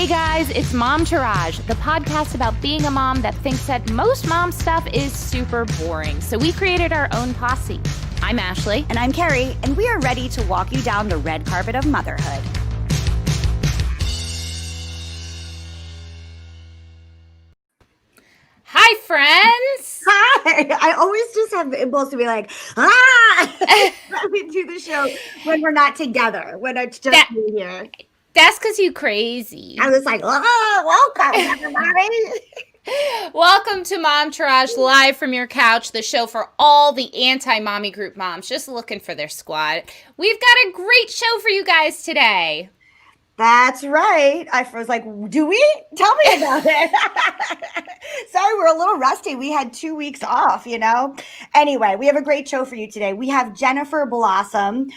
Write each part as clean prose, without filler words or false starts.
Hey guys, it's Momtourage, the podcast about being a mom that thinks that most mom stuff is super boring. So we created our own posse. I'm Ashley. And I'm Keri, and we are ready to walk you down the red carpet of motherhood. Hi, friends. Hi. I always just have the impulse to be like, when we do the show when we're not together, when it's just me here. That's because you crazy. I was like, welcome, everybody. Welcome to Momtourage, live from your couch, the show for all the anti-mommy group moms just looking for their squad. We've got a great show for you guys today. That's right. I was like, do we? Tell me about it. Sorry, we're a little rusty. We had 2 weeks off, you know? Anyway, we have a great show for you today. We have Jennifer Blossom,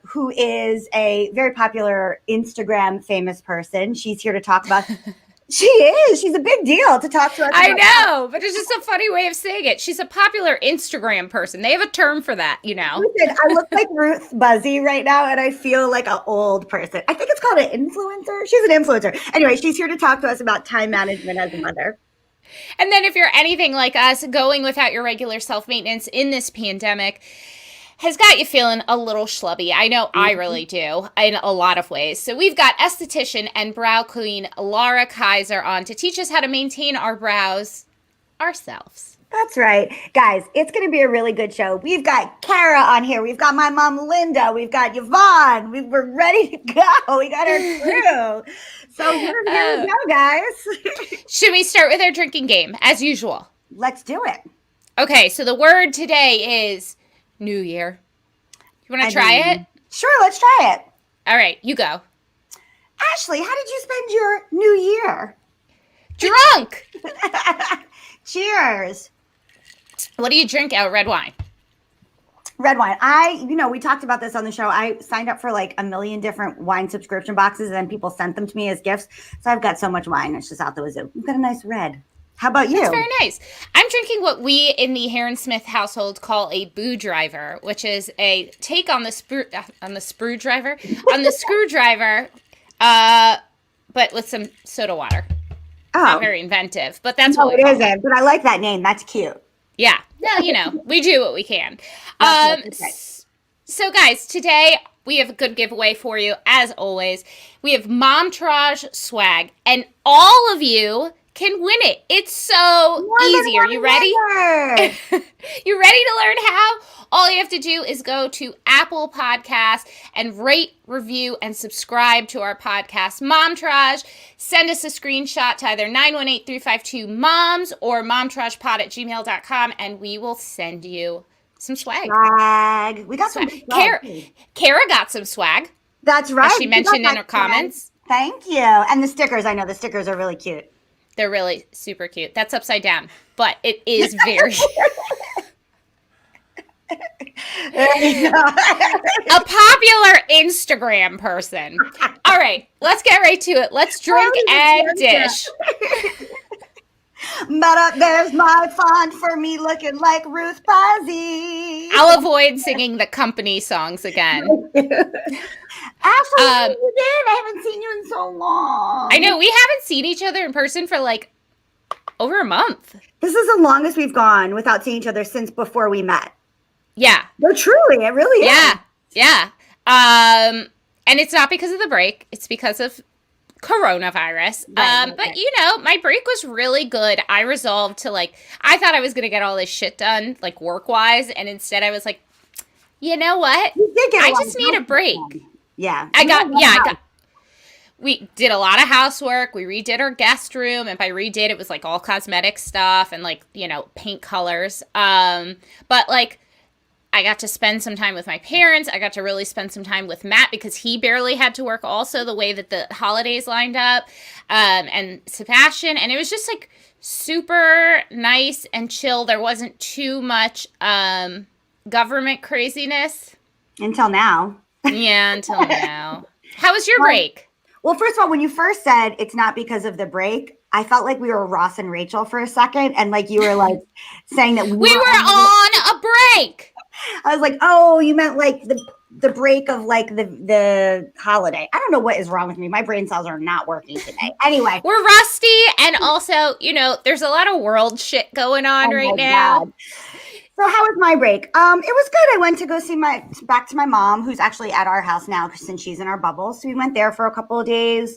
who is a very popular Instagram famous person. She's here to talk about... She is. She's a big deal to talk to us about. I know, but it's just a funny way of saying it. She's a popular Instagram person. They have a term for that, you know. Listen, I look like Ruth Buzzy right now, and I feel like an old person. I think it's called an influencer. She's an influencer. Anyway, she's here to talk to us about time management as a mother. And then if you're anything like us, going without your regular self-maintenance in this pandemic has got you feeling a little schlubby. I know I really do in a lot of ways. So we've got Aesthetician and Brow Queen Lara Kaiser on to teach us how to maintain our brows ourselves. That's right. Guys, it's going to be a really good show. We've got Kara on here. We've got my mom, Linda. We've got Yvonne. We're ready to go. We got our crew. So here we go, guys. Should we start with our drinking game, as usual? Let's do it. Okay, so the word today is New Year. You want to try it? Sure, let's try it. All right, you go. Ashley, how did you spend your New Year? Drunk. Cheers. What do you drink out? Red wine. Red wine. We talked about this on the show. I signed up for like a million different wine subscription boxes, and then people sent them to me as gifts. So I've got so much wine. It's just out the wazoo. We've got a nice red. How about you? That's very nice. I'm drinking what we in the Heron Smith household call a boo driver, which is a take on the screwdriver, but with some soda water. Oh, not very inventive, but that's what it isn't. But I like that name. That's cute. Yeah. No, we do what we can. So guys, today we have a good giveaway for you. As always, we have Momtourage swag, and all of you can win it. It's so easy. Are you ready? You ready to learn how? All you have to do is go to Apple Podcasts and rate, review, and subscribe to our podcast, Momtourage. Send us a screenshot to either 918-352-MOMS or momtouragepod@gmail.com, and we will send you some swag. We got some Kara got some swag. That's right. As she mentioned in her comments. Thank you. And the stickers. I know the stickers are really cute. They're really super cute. That's upside down, but it is very... A popular Instagram person. All right, let's get right to it. Let's drink and dish. But up there's my font for me looking like Ruth Buzzy. I'll avoid singing the company songs again. Ashley, you did. I haven't seen you in so long. I know. We haven't seen each other in person for like over a month. This is the longest we've gone without seeing each other since before we met. Yeah. No, truly. It really is. Yeah. And it's not because of the break. It's because of coronavirus. But my break was really good. I resolved to I thought I was going to get all this shit done, like work wise. And instead I was like, you know what? I just need a break. Yeah. We did a lot of housework. We redid our guest room. And by redid, it was like all cosmetic stuff and paint colors. But I got to spend some time with my parents. I got to really spend some time with Matt because he barely had to work also the way that the holidays lined up. And Sebastian. And it was just super nice and chill. There wasn't too much government craziness. Until now. Yeah, until now. How was your break? Well, first of all, when you first said it's not because of the break, I felt like we were Ross and Rachel for a second. And you were saying that we were on a break. I was like, oh, you meant like the break of like the holiday. I don't know what is wrong with me. My brain cells are not working today. Anyway. We're rusty, and also, there's a lot of world shit going on right now. God. So how was my break? It was good. I went to go see back to my mom, who's actually at our house now since she's in our bubble. So we went there for a couple of days.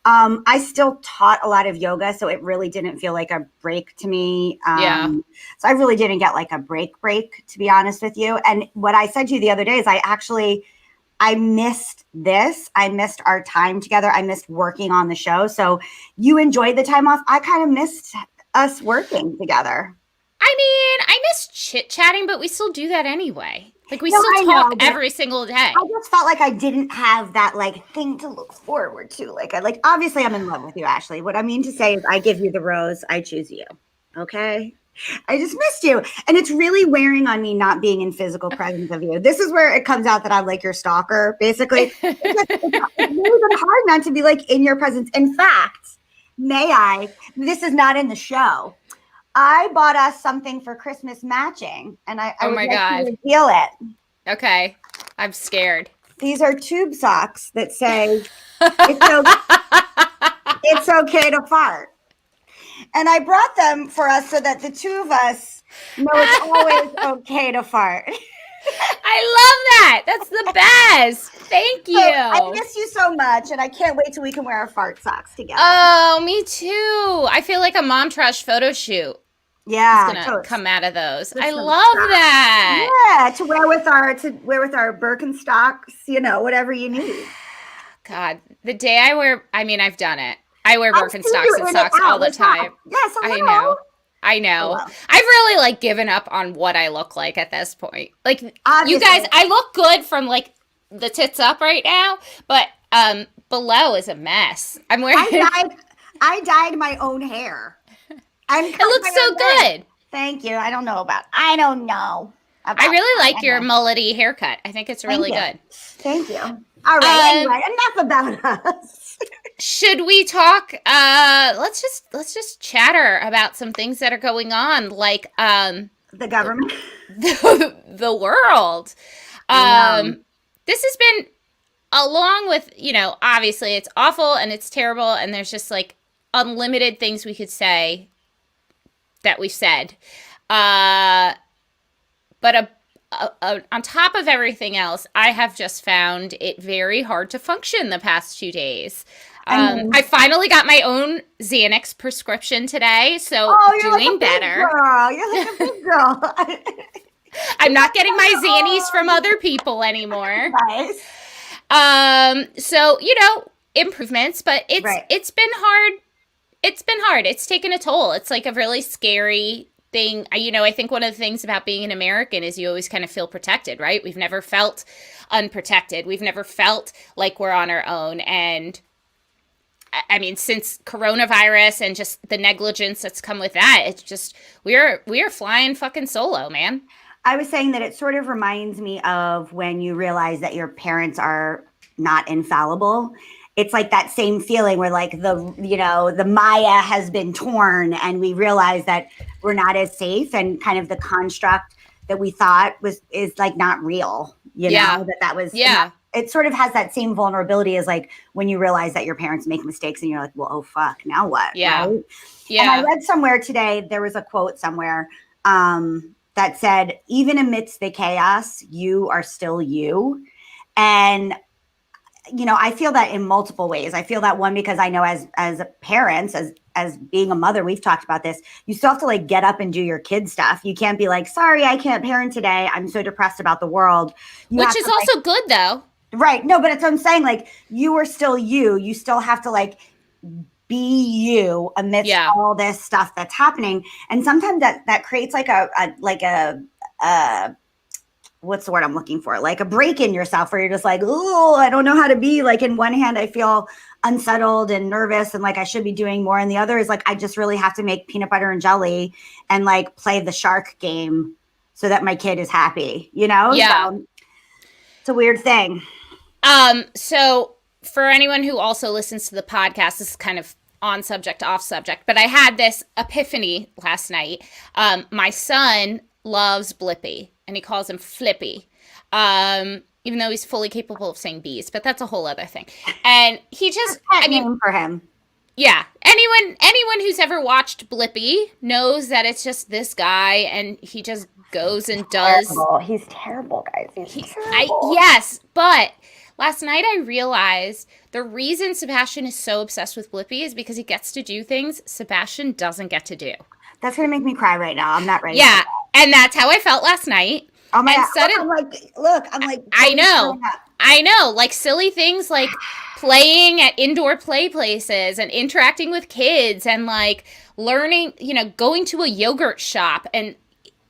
I still taught a lot of yoga, so it really didn't feel like a break to me. So I really didn't get like a break, to be honest with you. And what I said to you the other day is I missed this. I missed our time together. I missed working on the show. So you enjoyed the time off. I kind of missed us working together. I mean, I miss chit-chatting, but we still do that anyway. Like, we still talk every single day. I just felt like I didn't have that, like, thing to look forward to. Like, obviously, I'm in love with you, Ashley. What I mean to say is I give you the rose. I choose you. Okay? I just missed you. And it's really wearing on me not being in physical presence of you. This is where it comes out that I'm, like, your stalker, basically. It's really been hard not to be, like, in your presence. In fact, this is not in the show. I bought us something for Christmas matching, and I oh my God, reveal it. Okay, I'm scared. These are tube socks that say it's okay to fart, and I brought them for us so that the two of us know it's always okay to fart. I love that. That's the best. Thank you. I miss you so much, and I can't wait till we can wear our fart socks together. Oh, me too. I feel like a Momtourage photo shoot. Yeah, it's gonna come out of those. I love that. Yeah, to wear with our Birkenstocks, whatever you need. God, the day I've done it. I wear Birkenstocks and socks all the time. Yes, I know. I've really given up on what I look like at this point. Like, obviously. You guys, I look good from the tits up right now, but below is a mess. I'm wearing. I dyed my own hair. It looks so good. Thank you. I don't know. I really like your mullety haircut. I think it's really good. Thank you. All right. Anyway, enough about us. Should we talk? Let's just chatter about some things that are going on, like the government, the world. This has been, along with obviously it's awful and it's terrible, and there's just unlimited things we could say that we said, but on top of everything else, I have just found it very hard to function the past 2 days. I finally got my own Xanax prescription today, so doing better. You're like a big girl. I'm not getting my Xannies from other people anymore. Nice. So improvements, but it's been hard. It's been hard. It's taken a toll. It's a really scary thing. I think one of the things about being an American is you always kind of feel protected, right? We've never felt unprotected. We've never felt like we're on our own. And I mean, since coronavirus and just the negligence that's come with that, it's just, we are flying fucking solo, man. I was saying that it sort of reminds me of when you realize that your parents are not infallible. It's like that same feeling where the Maya has been torn and we realize that we're not as safe, and kind of the construct that we thought is not real, that was. Yeah. It sort of has that same vulnerability as when you realize that your parents make mistakes and you're like, well, oh fuck, now what? Yeah. Right? Yeah. And I read somewhere today, there was a quote somewhere that said, even amidst the chaos, you are still you. And I feel that in multiple ways. I feel that one, because I know as parents, as being a mother, we've talked about this, you still have to get up and do your kid stuff. You can't be sorry, I can't parent today. I'm so depressed about the world. Which is also good though. Right. No, but it's what I'm saying. You are still you. You still have to be you amidst all this stuff that's happening. And sometimes that creates a what's the word I'm looking for? A break in yourself where you're just oh, I don't know how to be. In one hand, I feel unsettled and nervous and I should be doing more. And the other is I just really have to make peanut butter and jelly and play the shark game so that my kid is happy, Yeah. So, it's a weird thing. So for anyone who also listens to the podcast, this is kind of on subject, off subject, but I had this epiphany last night. My son loves Blippi. and he calls him Flippy. Even though he's fully capable of saying bees, but that's a whole other thing. And he just, name for him. Yeah. Anyone who's ever watched Blippi knows that it's just this guy, and he just goes and does. He's terrible, guys. He's terrible. Yes, but last night I realized the reason Sebastian is so obsessed with Blippi is because he gets to do things Sebastian doesn't get to do. That's going to make me cry right now. I'm not ready. Yeah, and that's how I felt last night. Oh my God. I'm like, I know, like silly things like playing at indoor play places and interacting with kids and like learning, going to a yogurt shop, and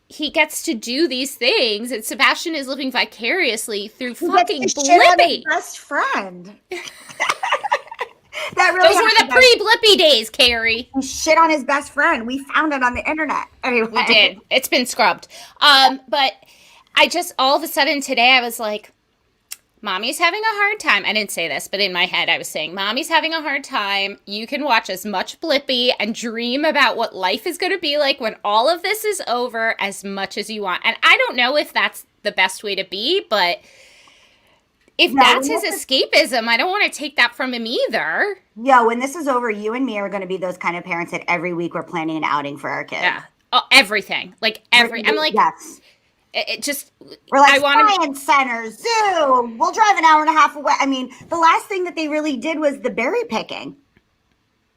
he gets to do these things, and Sebastian is living vicariously through fucking Blippi. Best friend. Those were the pre-Blippi days, Keri. He shit on his best friend. We found it on the internet. Anyway. We did. It's been scrubbed. But I just, all of a sudden today, I was like, Mommy's having a hard time. I didn't say this, but in my head I was saying, Mommy's having a hard time. You can watch as much Blippi and dream about what life is going to be like when all of this is over as much as you want. And I don't know if that's the best way to be, but if that's his escapism, I don't want to take that from him either. Yeah, when this is over, you and me are going to be those kind of parents that every week we're planning an outing for our kids. Yeah. Oh, everything. Like I'm like, yes. It just, we're like, science center, zoo, we'll drive an hour and a half away. I mean, the last thing that they really did was the berry picking.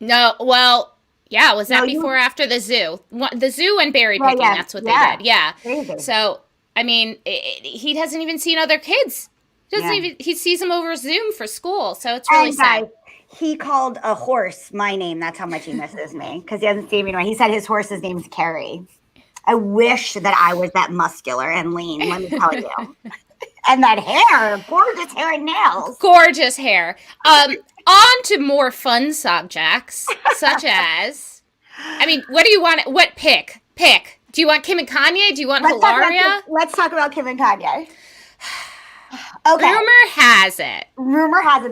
No, well, yeah, was that before or after the zoo? The zoo and berry picking, that's what they did. Yeah. Crazy. So, I mean, he hasn't even seen other kids. He sees them over Zoom for school, so it's really sad. He called a horse my name. That's how much he misses me, because he hasn't seen me anymore. He said his horse's name's Keri. I wish that I was that muscular and lean, let me tell you. And that hair, gorgeous hair and nails. Gorgeous hair. On to more fun subjects, such as, I mean, what do you want? What pick? Do you want Kim and Kanye? Do you want Hilaria? Let's talk about Kim and Kanye. Okay. Rumor has it.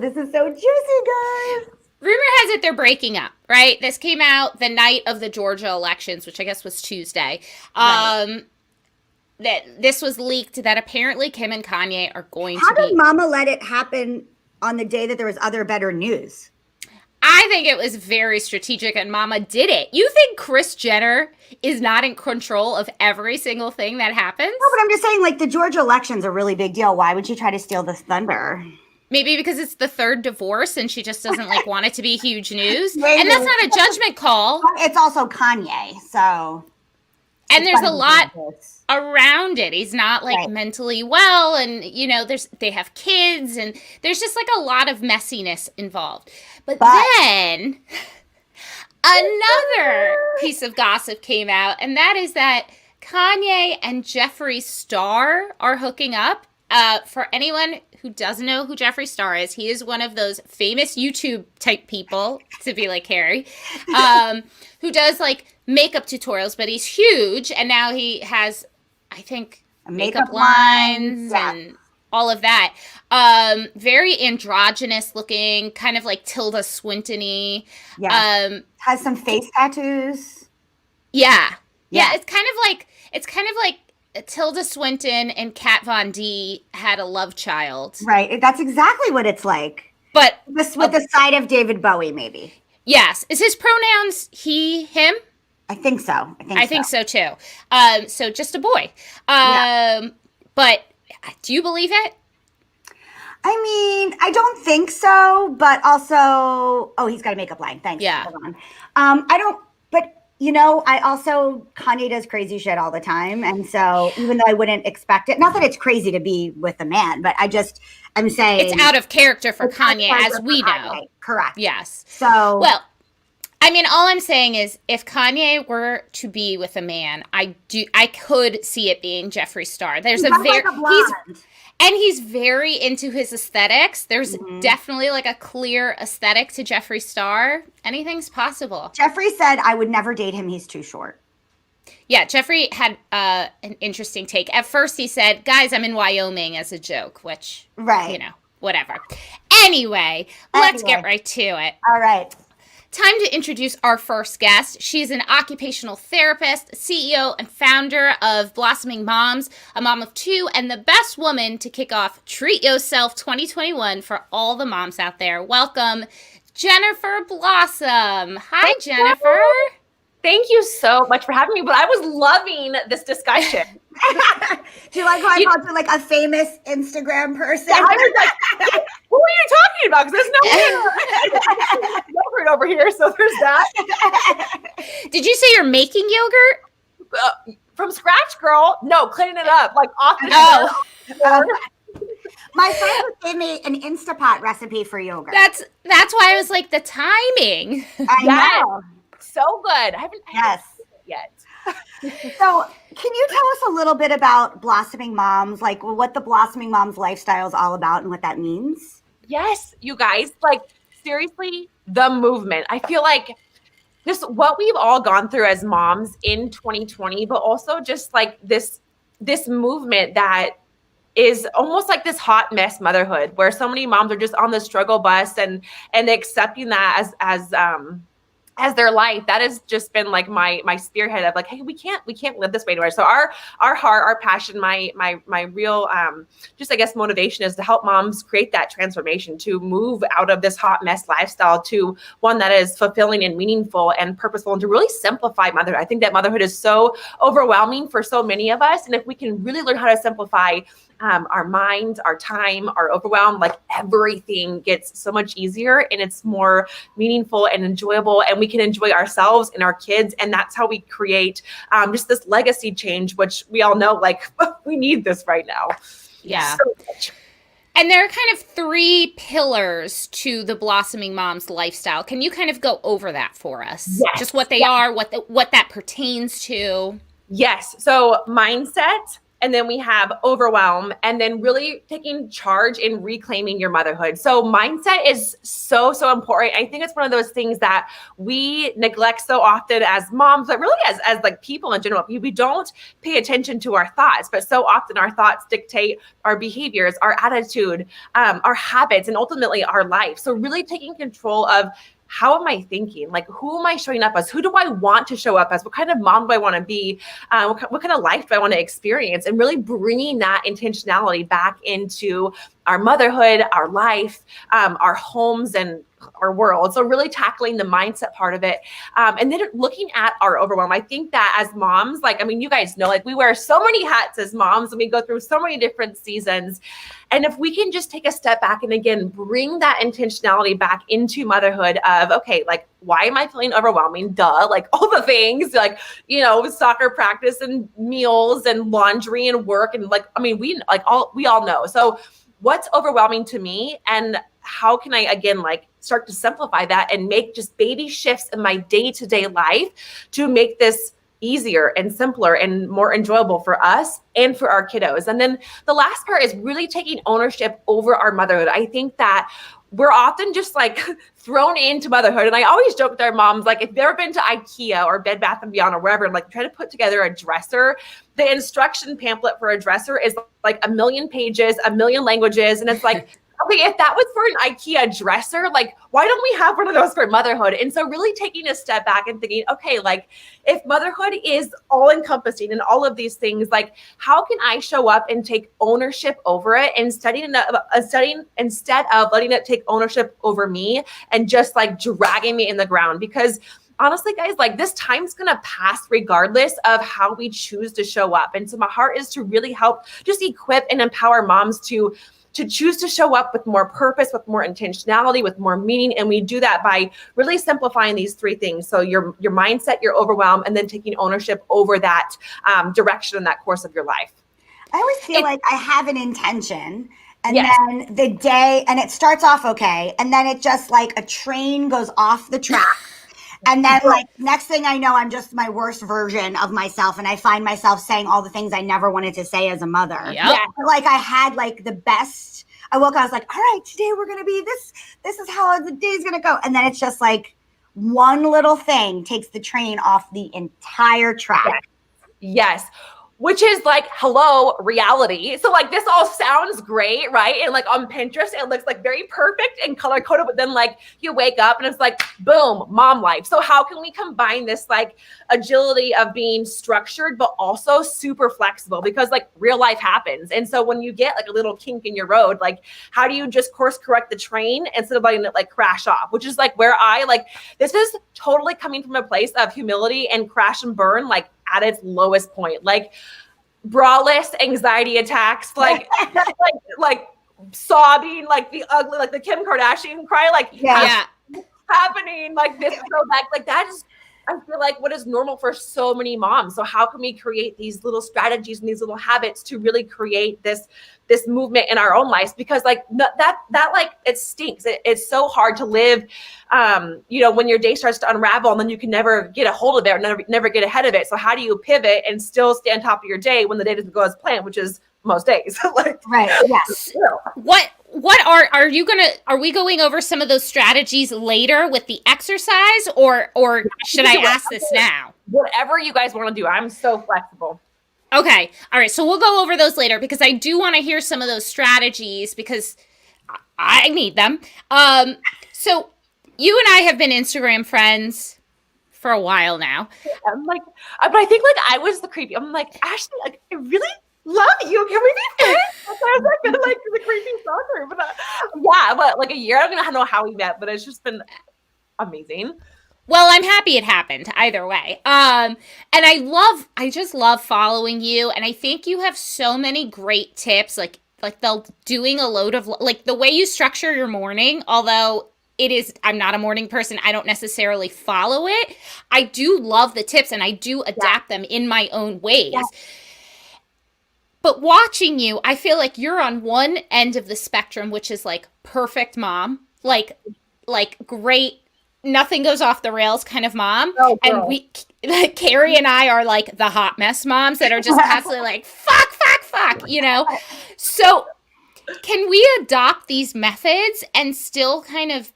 This is so juicy, guys. Rumor has it they're breaking up, right? This came out the night of the Georgia elections, which I guess was Tuesday. Right. That this was leaked that apparently Kim and Kanye are going to be... How did Mama let it happen on the day that there was other better news? I think it was very strategic, and Mama did it. You think Kris Jenner is not in control of every single thing that happens? No, but I'm just saying, like, the Georgia election's a really big deal. Why would she try to steal this thunder? Maybe because it's the third divorce and she just doesn't like want it to be huge news. And that's not a judgment call. It's also Kanye, so. And there's a lot around it. He's not like mentally well, and they have kids, and there's just like a lot of messiness involved. But then another piece of gossip came out, and that is that Kanye and Jeffree Star are hooking up. For anyone who doesn't know who Jeffree Star is, he is one of those famous YouTube type people, to be like Keri, who does like makeup tutorials, but he's huge, and now he has, I think, makeup lines and all of that. Very androgynous looking, kind of like Tilda Swinton-y. Yeah. Has some face tattoos. Yeah. It's kind of like Tilda Swinton and Kat Von D had a love child. Right. That's exactly what it's like. But with the side of David Bowie, maybe. Yes. Is his pronouns he, him? I think so. I think so too. So just a boy. But do you believe it? I mean, I don't think so, but also, he's got a makeup line. Thanks. Yeah. Hold on. I don't, but Kanye does crazy shit all the time. And so even though I wouldn't expect it, not that it's crazy to be with a man, but I'm saying. It's out of character for Kanye, as we know. Correct. Yes. So. Well, I mean, all I'm saying is if Kanye were to be with a man, I could see it being Jeffree Star. There's he's very into his aesthetics. There's definitely like a clear aesthetic to Jeffree Star. Anything's possible. Jeffree said, I would never date him. He's too short. Yeah, Jeffree had an interesting take. At first he said, guys, I'm in Wyoming as a joke, which, whatever. Anyway, let's get right to it. All right. Time to introduce our first guest. She's an occupational therapist, CEO and founder of Blossoming Moms, a mom of two, and the best woman to kick off Treat Yourself 2021 for all the moms out there. Welcome, Jennifer Blossom. Hi, Jennifer. Thank you so much for having me, but I was loving this discussion. Do you like how I called you like a famous Instagram person? Yeah, I was like, what are you talking about? Because there's no yogurt over here, so there's that. Did you say you're making yogurt? From scratch, girl. No, cleaning it up, like off the My friend gave me an Instapot recipe for yogurt. That's why I was like, the timing. I know. So good. I haven't yes. it yet. So can you tell us a little bit about Blossoming Moms, like what the Blossoming Moms lifestyle is all about and what that means? Yes, you guys, like seriously, the movement. I feel like just what we've all gone through as moms in 2020, but also just like this movement that is almost like this hot mess motherhood where so many moms are just on the struggle bus and accepting that as their life. That has just been like my spearhead of like, hey, we can't live this way anymore. So our heart, our passion, my real just I guess motivation is to help moms create that transformation, to move out of this hot mess lifestyle to one that is fulfilling and meaningful and purposeful, and to really simplify motherhood. I think that motherhood is so overwhelming for so many of us, and if we can really learn how to simplify our mind, our time, our overwhelm, like everything gets so much easier and it's more meaningful and enjoyable, and we can enjoy ourselves and our kids. And that's how we create just this legacy change, which we all know, like we need this right now. Yeah. So much. And there are kind of three pillars to the Blossoming Moms lifestyle. Can you kind of go over that for us? Yes. Just what they are, what that pertains to. Yes. So mindset, and then we have overwhelm, and then really taking charge in reclaiming your motherhood. So mindset is so important. I think it's one of those things that we neglect so often as moms, but really as like people in general. We don't pay attention to our thoughts, but so often our thoughts dictate our behaviors, our attitude, our habits, and ultimately our life. So really taking control of, how am I thinking? Like, who am I showing up as? Who do I want to show up as? What kind of mom do I want to be? What kind of life do I want to experience? And really bringing that intentionality back into our motherhood, our life, our homes, and our world. So really tackling the mindset part of it. And then looking at our overwhelm. I think that as moms, like, I mean, you guys know, like we wear so many hats as moms and we go through so many different seasons. And if we can just take a step back and again, bring that intentionality back into motherhood of, okay, like, why am I feeling overwhelming? Duh, like all the things, like, you know, soccer practice and meals and laundry and work. And like, I mean, we all know. So what's overwhelming to me, and how can I, again, like start to simplify that and make just baby shifts in my day-to-day life to make this easier and simpler and more enjoyable for us and for our kiddos. And then the last part is really taking ownership over our motherhood. I think that we're often just like thrown into motherhood. And I always joke with our moms, like if you've ever been to IKEA or Bed Bath & Beyond or wherever, like try to put together a dresser, the instruction pamphlet for a dresser is like 1 million pages, 1 million languages. And it's like, okay, if that was for an IKEA dresser, like, why don't we have one of those for motherhood? And so really taking a step back and thinking, okay, like if motherhood is all encompassing and all of these things, like how can I show up and take ownership over it and studying instead of letting it take ownership over me and just like dragging me in the ground? Because honestly, guys, like this time's going to pass regardless of how we choose to show up. And so my heart is to really help just equip and empower moms to choose to show up with more purpose, with more intentionality, with more meaning. And we do that by really simplifying these three things. So your mindset, your overwhelm, and then taking ownership over that direction and that course of your life. I always feel like I have an intention, and then the day, and it starts off okay, and then it just like a train goes off the track. And then like next thing I know, I'm just my worst version of myself. And I find myself saying all the things I never wanted to say as a mother. Yep. Yeah. Like I had like the best, I woke up, I was like, all right, today we're going to be this is how the day's going to go. And then it's just like one little thing takes the train off the entire track. Yes. which is like, hello, reality. So like this all sounds great, right? And like on Pinterest, it looks like very perfect and color coded, but then like you wake up and it's like, boom, mom life. So how can we combine this like agility of being structured, but also super flexible, because like real life happens. And so when you get like a little kink in your road, like how do you just course correct the train instead of letting it like crash off, which is like where I like, this is totally coming from a place of humility and crash and burn, like at its lowest point, like braless anxiety attacks, like like sobbing, like the ugly, like the Kim Kardashian cry, like happening, like this throwback, like that is, I feel like what is normal for so many moms. So how can we create these little strategies and these little habits to really create this movement in our own lives? Because like that like it stinks. It's so hard to live, when your day starts to unravel and then you can never get a hold of it or never get ahead of it. So how do you pivot and still stay on top of your day when the day doesn't go as planned, which is most days? Like, right. Yes. What are we going over some of those strategies later with the exercise, or should I ask this now? Whatever you guys want to do. I'm so flexible. Okay. All right. So we'll go over those later, because I do want to hear some of those strategies because I need them. So you and I have been Instagram friends for a while now. I'm like, but I think like I was the creepy. I'm like, Ashley, like I really love you. Can we be friends? I was like, kind of like the creepy stalker, but like a year. I don't know how we met, but it's just been amazing. Well, I'm happy it happened either way. And I just love following you. And I think you have so many great tips, like doing a load of, like the way you structure your morning, although I'm not a morning person. I don't necessarily follow it. I do love the tips and I do adapt them in my own ways. Yeah. But watching you, I feel like you're on one end of the spectrum, which is like perfect mom, like great, nothing goes off the rails kind of mom. Oh, and Keri and I are like the hot mess moms that are just constantly like, fuck, So can we adopt these methods and still kind of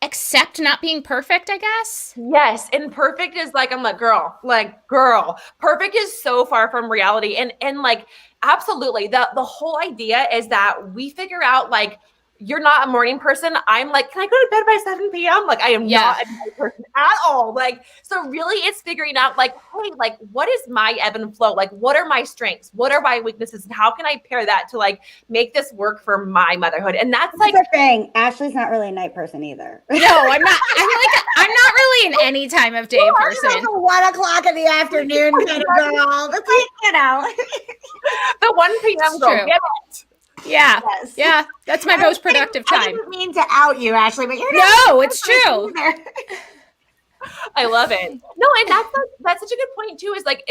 accept not being perfect, I guess? Yes. And perfect is like, I'm like, girl, perfect is so far from reality. And like, absolutely. The whole idea is that we figure out like, you're not a morning person. I'm like, can I go to bed by 7 p.m.? Like, I am not a morning person at all. Like, so really it's figuring out like, hey, like, what is my ebb and flow? Like, what are my strengths? What are my weaknesses? And how can I pair that to like make this work for my motherhood? And that's like the thing. Ashley's not really a night person either. No, I'm not. I'm not really an any time of day person. Like 1 o'clock in the afternoon kind of girl. It's like, the 1 p.m. girl. Get it. Yeah. Yes. Yeah. That's my most productive time. I didn't mean to out you, Ashley, but you're no, it's true. I love it. No, and that's such a good point too, is like,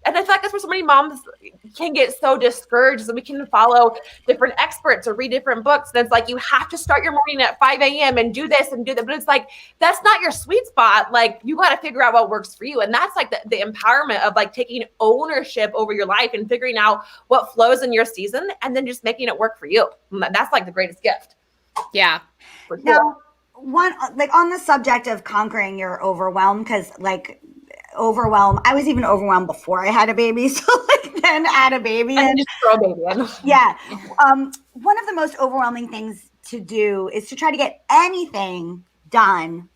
and I feel like that's where so many moms can get so discouraged, and we can follow different experts or read different books. And it's like, you have to start your morning at 5 a.m. and do this and do that. But it's like, that's not your sweet spot. Like, you got to figure out what works for you. And that's like the empowerment of like taking ownership over your life and figuring out what flows in your season and then just making it work for you. And that's like the greatest gift. Yeah. For sure. Now, on the subject of conquering your overwhelm, because like, overwhelm, I was even overwhelmed before I had a baby, so like then add a baby and just throw a baby in. Yeah. One of the most overwhelming things to do is to try to get anything done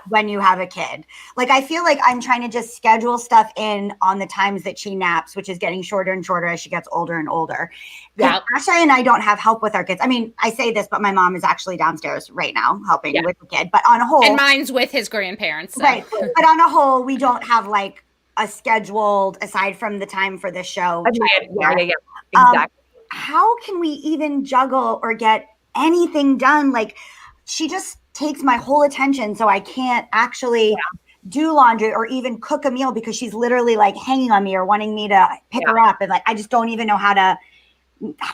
when you have a kid. Like, I feel like I'm trying to just schedule stuff in on the times that she naps, which is getting shorter and shorter as she gets older and older. Yeah. Ashley and I don't have help with our kids. I mean, I say this, but my mom is actually downstairs right now helping with the kid. But on a whole, and mine's with his grandparents. So. Right. But on a whole, we don't have like a scheduled, aside from the time for the show. Yeah. Exactly. How can we even juggle or get anything done? Like, she just takes my whole attention, so I can't actually do laundry or even cook a meal because she's literally like hanging on me or wanting me to pick her up, and like I just don't even know how to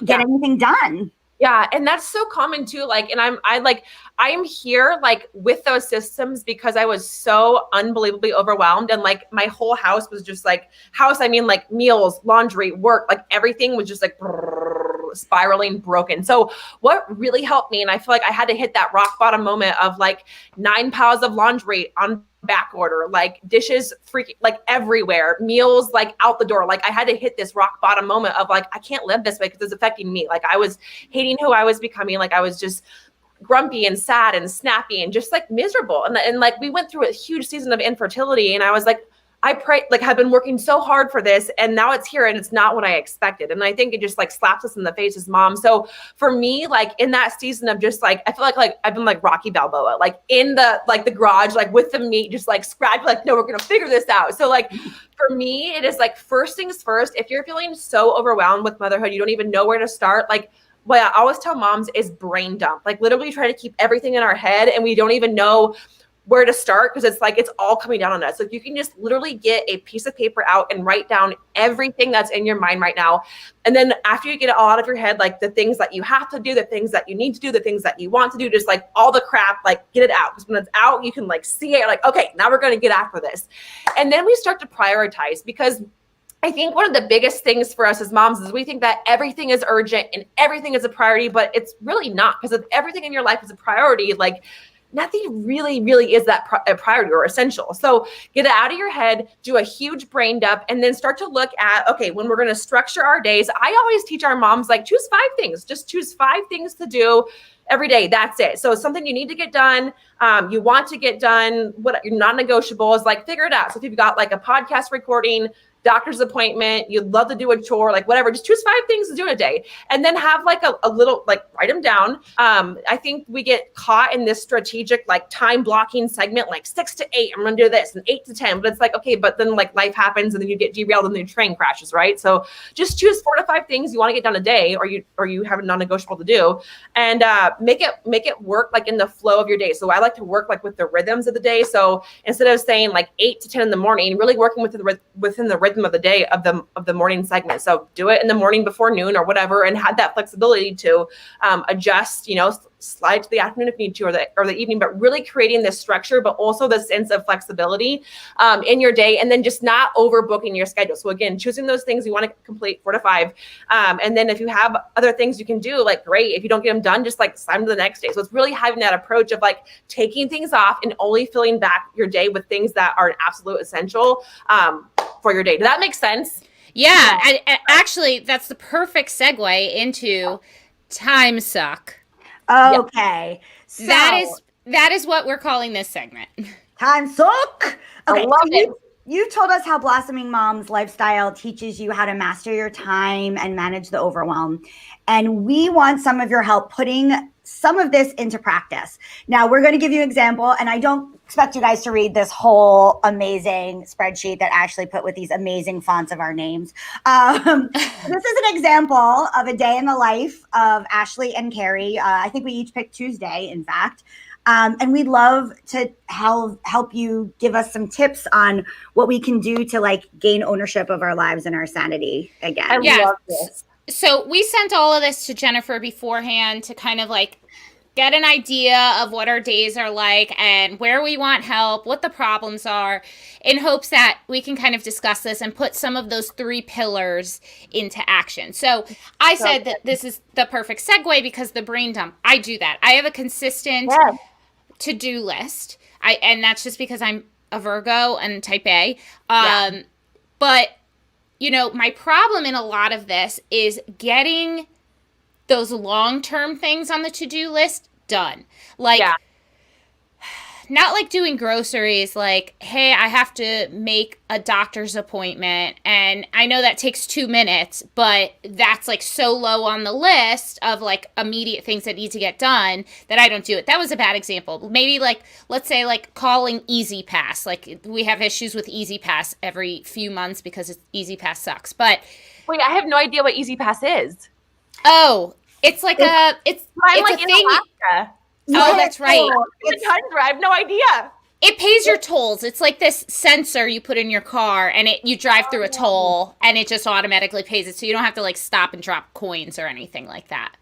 get anything done. Yeah, and that's so common too. Like, and I'm here like with those systems because I was so unbelievably overwhelmed, and like my whole house was just like I mean like meals, laundry, work, like everything was just like spiraling, broken. So what really helped me, and I feel like I had to hit that rock bottom moment of like 9 piles of laundry on back order, like dishes freaking like everywhere, meals like out the door. Like I had to hit this rock bottom moment of like, I can't live this way because it's affecting me. Like I was hating who I was becoming. Like I was just grumpy and sad and snappy and just like miserable. And like we went through a huge season of infertility, and I was like, I pray, like I've been working so hard for this, and now it's here and it's not what I expected. And I think it just like slaps us in the face as moms. So for me, like in that season of just like, I feel like I've been like Rocky Balboa, like in the garage, like with the meat, just like scratch, like, no, we're going to figure this out. So like for me, it is like first things first. If you're feeling so overwhelmed with motherhood, you don't even know where to start. Like what I always tell moms is brain dump, like literally try to keep everything in our head and we don't even know where to start because it's like it's all coming down on us. So if you can just literally get a piece of paper out and write down everything that's in your mind right now. And then after you get it all out of your head, like the things that you have to do, the things that you need to do, the things that you want to do, just like all the crap, like get it out. Because when it's out, you can like see it, like, okay, now we're going to get after this. And then we start to prioritize, because I think one of the biggest things for us as moms is we think that everything is urgent and everything is a priority, but it's really not. Because if everything in your life is a priority, like nothing really, really is that a priority or essential. So get it out of your head, do a huge brain dump, and then start to look at, okay, when we're going to structure our days, I always teach our moms, like choose 5 things, just choose 5 things to do every day. That's it. So something you need to get done, you want to get done, what your non-negotiables, like figure it out. So if you've got like a podcast recording, doctor's appointment, you'd love to do a chore, like whatever, just choose 5 things to do in a day and then have like a little, like write them down. I think we get caught in this strategic, like time blocking segment, like 6 to 8, I'm going to do this, and 8 to 10, but it's like, okay, but then like life happens and then you get derailed and then your train crashes, right? So just choose 4 to 5 things you want to get done a day, or you have a non-negotiable to do, and make it work like in the flow of your day. So I like to work like with the rhythms of the day. So instead of saying like 8 to 10 in the morning, really working within the rhythm of the day of the morning segment. So do it in the morning before noon or whatever, and have that flexibility to adjust, slide to the afternoon if you need to, or the evening, but really creating this structure, but also the sense of flexibility in your day, and then just not overbooking your schedule. So again, choosing those things you want to complete 4 to 5. And then if you have other things you can do, like great. If you don't get them done, just like slide them to the next day. So it's really having that approach of like taking things off and only filling back your day with things that are an absolute essential for your day. Does that make sense? Yeah. And actually, that's the perfect segue into time suck. Okay. So That is what we're calling this segment. time suck. Okay. I love it. You told us how Blossoming Mom's lifestyle teaches you how to master your time and manage the overwhelm. And we want some of your help putting some of this into practice. Now, we're going to give you an example, and I don't expect you guys to read this whole amazing spreadsheet that Ashley put with these amazing fonts of our names. This is an example of a day in the life of Ashley and Keri. I think we each picked Tuesday, in fact. And we'd love to help you give us some tips on what we can do to like gain ownership of our lives and our sanity again. I love this. So we sent all of this to Jennifer beforehand to kind of like get an idea of what our days are like and where we want help, what the problems are, in hopes that we can kind of discuss this and put some of those 3 pillars into action. So I said that this is the perfect segue because the brain dump, I do that. I have a consistent to-do list. And that's just because I'm a Virgo and type A. But my problem in a lot of this is getting those long-term things on the to-do list done. Like, not like doing groceries, like, hey, I have to make a doctor's appointment, and I know that takes 2 minutes, but that's like so low on the list of like immediate things that need to get done that I don't do it. That was a bad example. Maybe like, let's say like calling Easy Pass. Like we have issues with Easy Pass every few months because Easy Pass sucks. But wait, I have no idea what Easy Pass is. Oh, it's like it's like a in thing. Alaska. Oh, that's right. It's a tundra. I have no idea. It pays your tolls. It's like this sensor you put in your car, and you drive through a toll, and it just automatically pays it, so you don't have to like stop and drop coins or anything like that.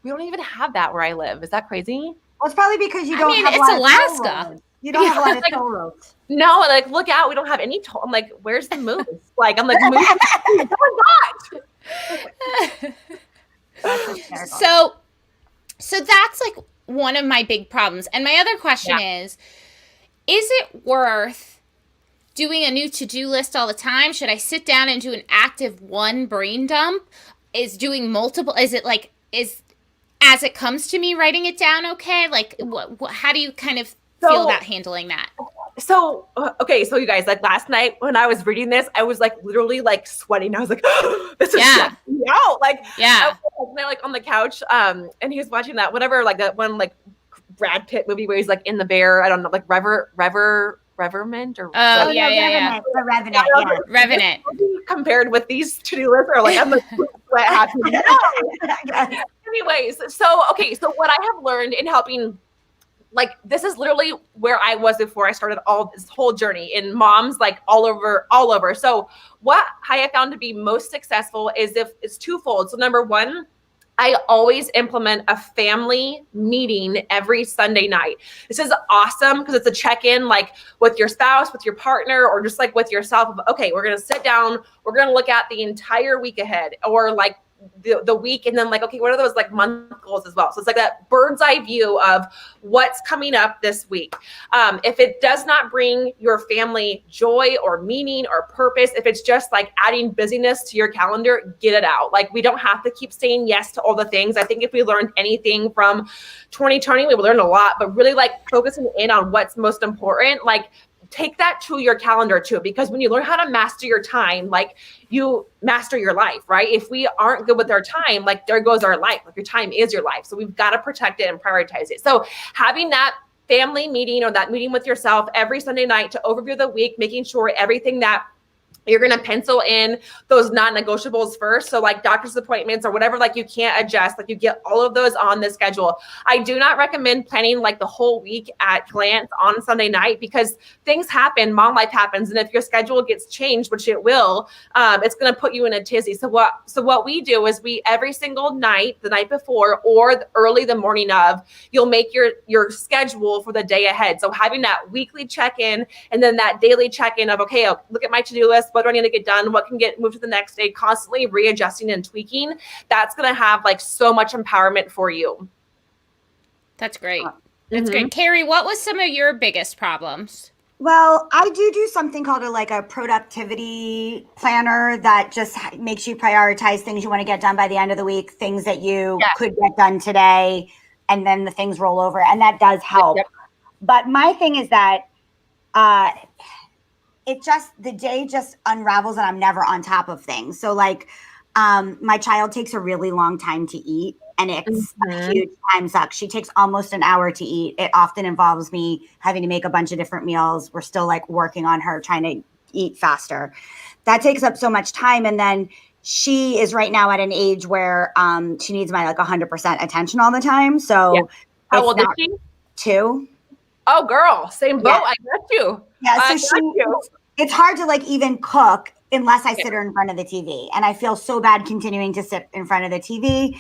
We don't even have that where I live. Is that crazy? Well, it's probably because you don't have it's a lot of Alaska. toll roads. You don't have a lot of toll roads. No, like look out. We don't have any toll. I'm like, where's the moose? Like, I'm like, moose. Oh my God. That's hysterical. So that's like one of my big problems. And my other question is it worth doing a new to-do list all the time? Should I sit down and do an active one brain dump? Is doing multiple, is it like, is as it comes to me writing it down okay? Like, how do you kind of feel about handling that? So, okay, so you guys, like last night when I was reading this, I was like literally like sweating. I was like, oh, this is stressing me out. Like, I was like on the couch, and he was watching that, whatever, like that one, like Brad Pitt movie where he's like in the bear. I don't know, like Reverment or The Revenant. Revenant. Compared with these to-do lists, or like I'm like sweat happening. Anyways, so what I have learned in helping, like this is literally where I was before I started all this whole journey in moms, like all over. So what I have found to be most successful is if it's twofold. So number one, I always implement a family meeting every Sunday night. This is awesome because it's a check-in, like with your spouse, with your partner, or just like with yourself. Okay, we're going to sit down. We're going to look at the entire week ahead, or like the week, and then like, okay, what are those like month goals as well? So it's like that bird's eye view of what's coming up this week. If it does not bring your family joy or meaning or purpose, if it's just like adding busyness to your calendar, get it out. Like we don't have to keep saying yes to all the things. I think if we learned anything from 2020, we learned a lot, but really like focusing in on what's most important, like take that to your calendar too, because when you learn how to master your time, like you master your life, right? If we aren't good with our time, like there goes our life. Like your time is your life. So we've got to protect it and prioritize it. So having that family meeting or that meeting with yourself every Sunday night to overview the week, making sure everything that you're going to pencil in those non-negotiables first. So like doctor's appointments or whatever, like you can't adjust, like you get all of those on the schedule. I do not recommend planning like the whole week at glance on Sunday night because things happen, mom life happens. And if your schedule gets changed, which it will, it's going to put you in a tizzy. So what we do is we, every single night, the night before or early the morning of, you'll make your schedule for the day ahead. So having that weekly check-in and then that daily check-in of, okay, I'll look at my to-do list. What do I need to get done? What can get moved to the next day? Constantly readjusting and tweaking. That's going to have like so much empowerment for you. That's great. That's great. Keri, what was some of your biggest problems? Well, I do something called a productivity planner that just makes you prioritize things you want to get done by the end of the week, things that you could get done today, and then the things roll over. And that does help. Yep. But my thing is that the day just unravels and I'm never on top of things. So like my child takes a really long time to eat and it's a huge time suck. She takes almost an hour to eat. It often involves me having to make a bunch of different meals. We're still like working on her trying to eat faster. That takes up so much time. And then she is right now at an age where she needs my like 100% attention all the time. So how old is she? 2. Oh, girl, same boat. I got you. Yeah, so it's hard to like even cook unless I sit her in front of the TV. And I feel so bad continuing to sit in front of the TV.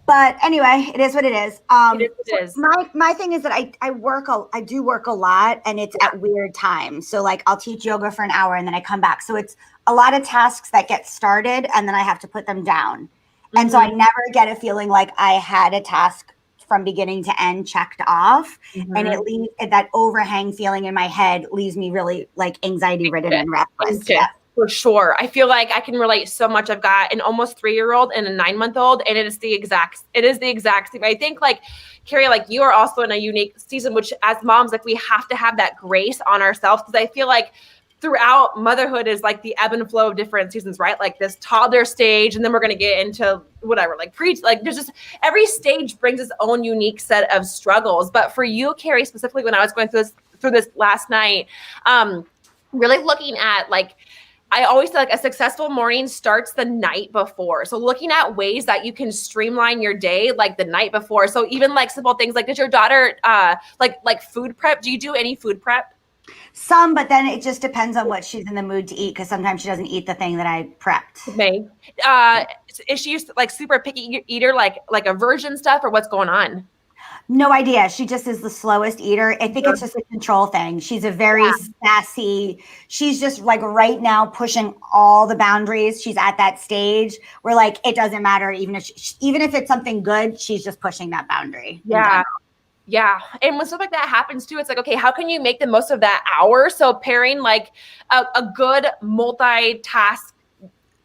But anyway, it is what it is. It is. My thing is that I do work a lot and it's at weird times. So like I'll teach yoga for an hour and then I come back. So it's a lot of tasks that get started and then I have to put them down. And so I never get a feeling like I had a task from beginning to end checked off. And it leaves that overhang feeling in my head leaves me really like anxiety ridden and restless. Yeah. For sure. I feel like I can relate so much. I've got an almost 3-year-old and a 9-month-old, and it is the exact same. I think like Keri, like you are also in a unique season, which as moms, like we have to have that grace on ourselves. Cause I feel like throughout motherhood is like the ebb and flow of different seasons, right? Like this toddler stage, and then we're going to get into whatever, like preach, like there's just every stage brings its own unique set of struggles. But for you, Keri, specifically when I was going through this last night, really looking at like, I always say like a successful morning starts the night before. So looking at ways that you can streamline your day, like the night before. So even like simple things like, does your daughter like food prep? Do you do any food prep? Some, but then it just depends on what she's in the mood to eat. Because sometimes she doesn't eat the thing that I prepped. Okay. Is she like super picky eater, like aversion stuff, or what's going on? No idea. She just is the slowest eater. I think it's just a control thing. She's a very sassy. She's just like right now pushing all the boundaries. She's at that stage where like it doesn't matter even if it's something good, she's just pushing that boundary. Yeah. Yeah. And when stuff like that happens too, it's like, okay, how can you make the most of that hour? So pairing like a good multitask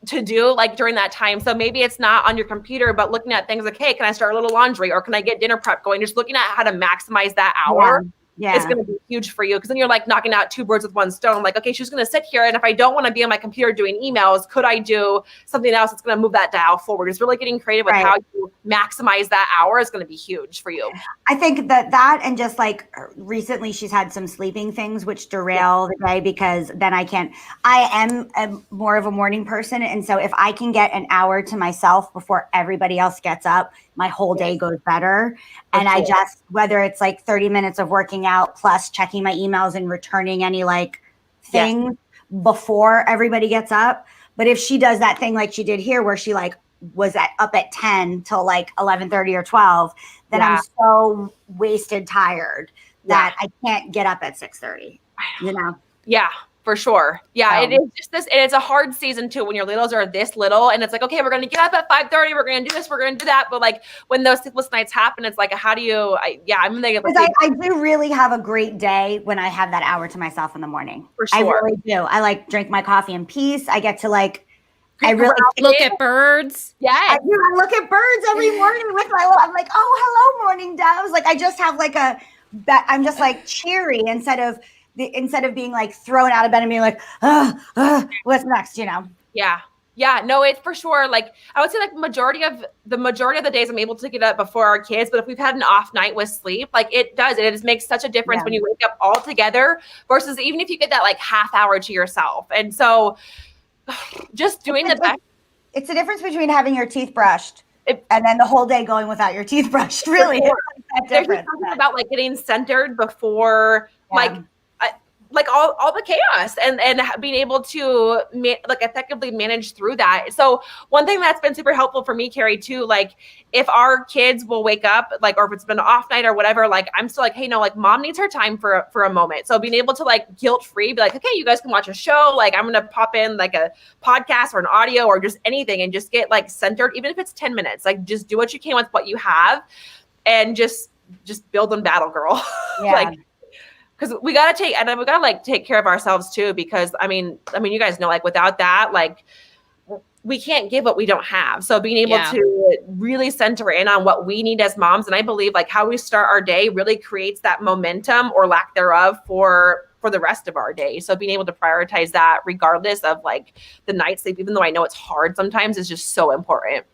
to do like during that time. So maybe it's not on your computer, but looking at things like, hey, can I start a little laundry or can I get dinner prep going? Just looking at how to maximize that hour. Yeah. It's going to be huge for you because then you're like knocking out two birds with one stone. Like, okay, she's going to sit here. And if I don't want to be on my computer doing emails, could I do something else that's going to move that dial forward? It's really getting creative with how you maximize that hour is going to be huge for you. I think that and just like recently she's had some sleeping things which derail the day because then I am more of a morning person. And so if I can get an hour to myself before everybody else gets up, my whole day goes better. And I just, whether it's like 30 minutes of working out plus checking my emails and returning any like things before everybody gets up. But if she does that thing like she did here, where she like was up at 10 till like 11:30 or 12, then I'm so wasted tired that I can't get up at 6:30, you know? Yeah. For sure. Yeah, it is just this, and it's a hard season too when your littles are this little, and it's like, okay, we're going to get up at 5:30, we're going to do this, we're going to do that, but like when those sleepless nights happen, it's like, how do you? I do really have a great day when I have that hour to myself in the morning. For sure, I really do. I like drink my coffee in peace. I get to like, I really look at birds. Yeah, I look at birds every morning with my little. I'm like, oh, hello, morning doves. Like I just have like I'm just like cheery instead of being like thrown out of bed and being like, what's next, you know? Yeah. Yeah, no, it's for sure. Like I would say like majority of the days I'm able to get up before our kids, but if we've had an off night with sleep, like it just makes such a difference when you wake up all together versus even if you get that like half hour to yourself. And so just doing the best. It's the difference between having your teeth brushed and then the whole day going without your teeth brushed. Really, there's something about like getting centered before like all the chaos and being able to like effectively manage through that. So one thing that's been super helpful for me, Keri, too, like if our kids will wake up, like, or if it's been an off night or whatever, like I'm still like, hey, no, like mom needs her time for a moment. So being able to like guilt-free, be like, okay, you guys can watch a show. Like I'm going to pop in like a podcast or an audio or just anything and just get like centered, even if it's 10 minutes, like just do what you can with what you have and just build and battle, girl. Yeah. Like, because we gotta take care of ourselves too. Because I mean, you guys know, like without that, like we can't give what we don't have. So being able to really center in on what we need as moms, and I believe like how we start our day really creates that momentum or lack thereof for the rest of our day. So being able to prioritize that, regardless of like the night sleep, even though I know it's hard sometimes, is just so important.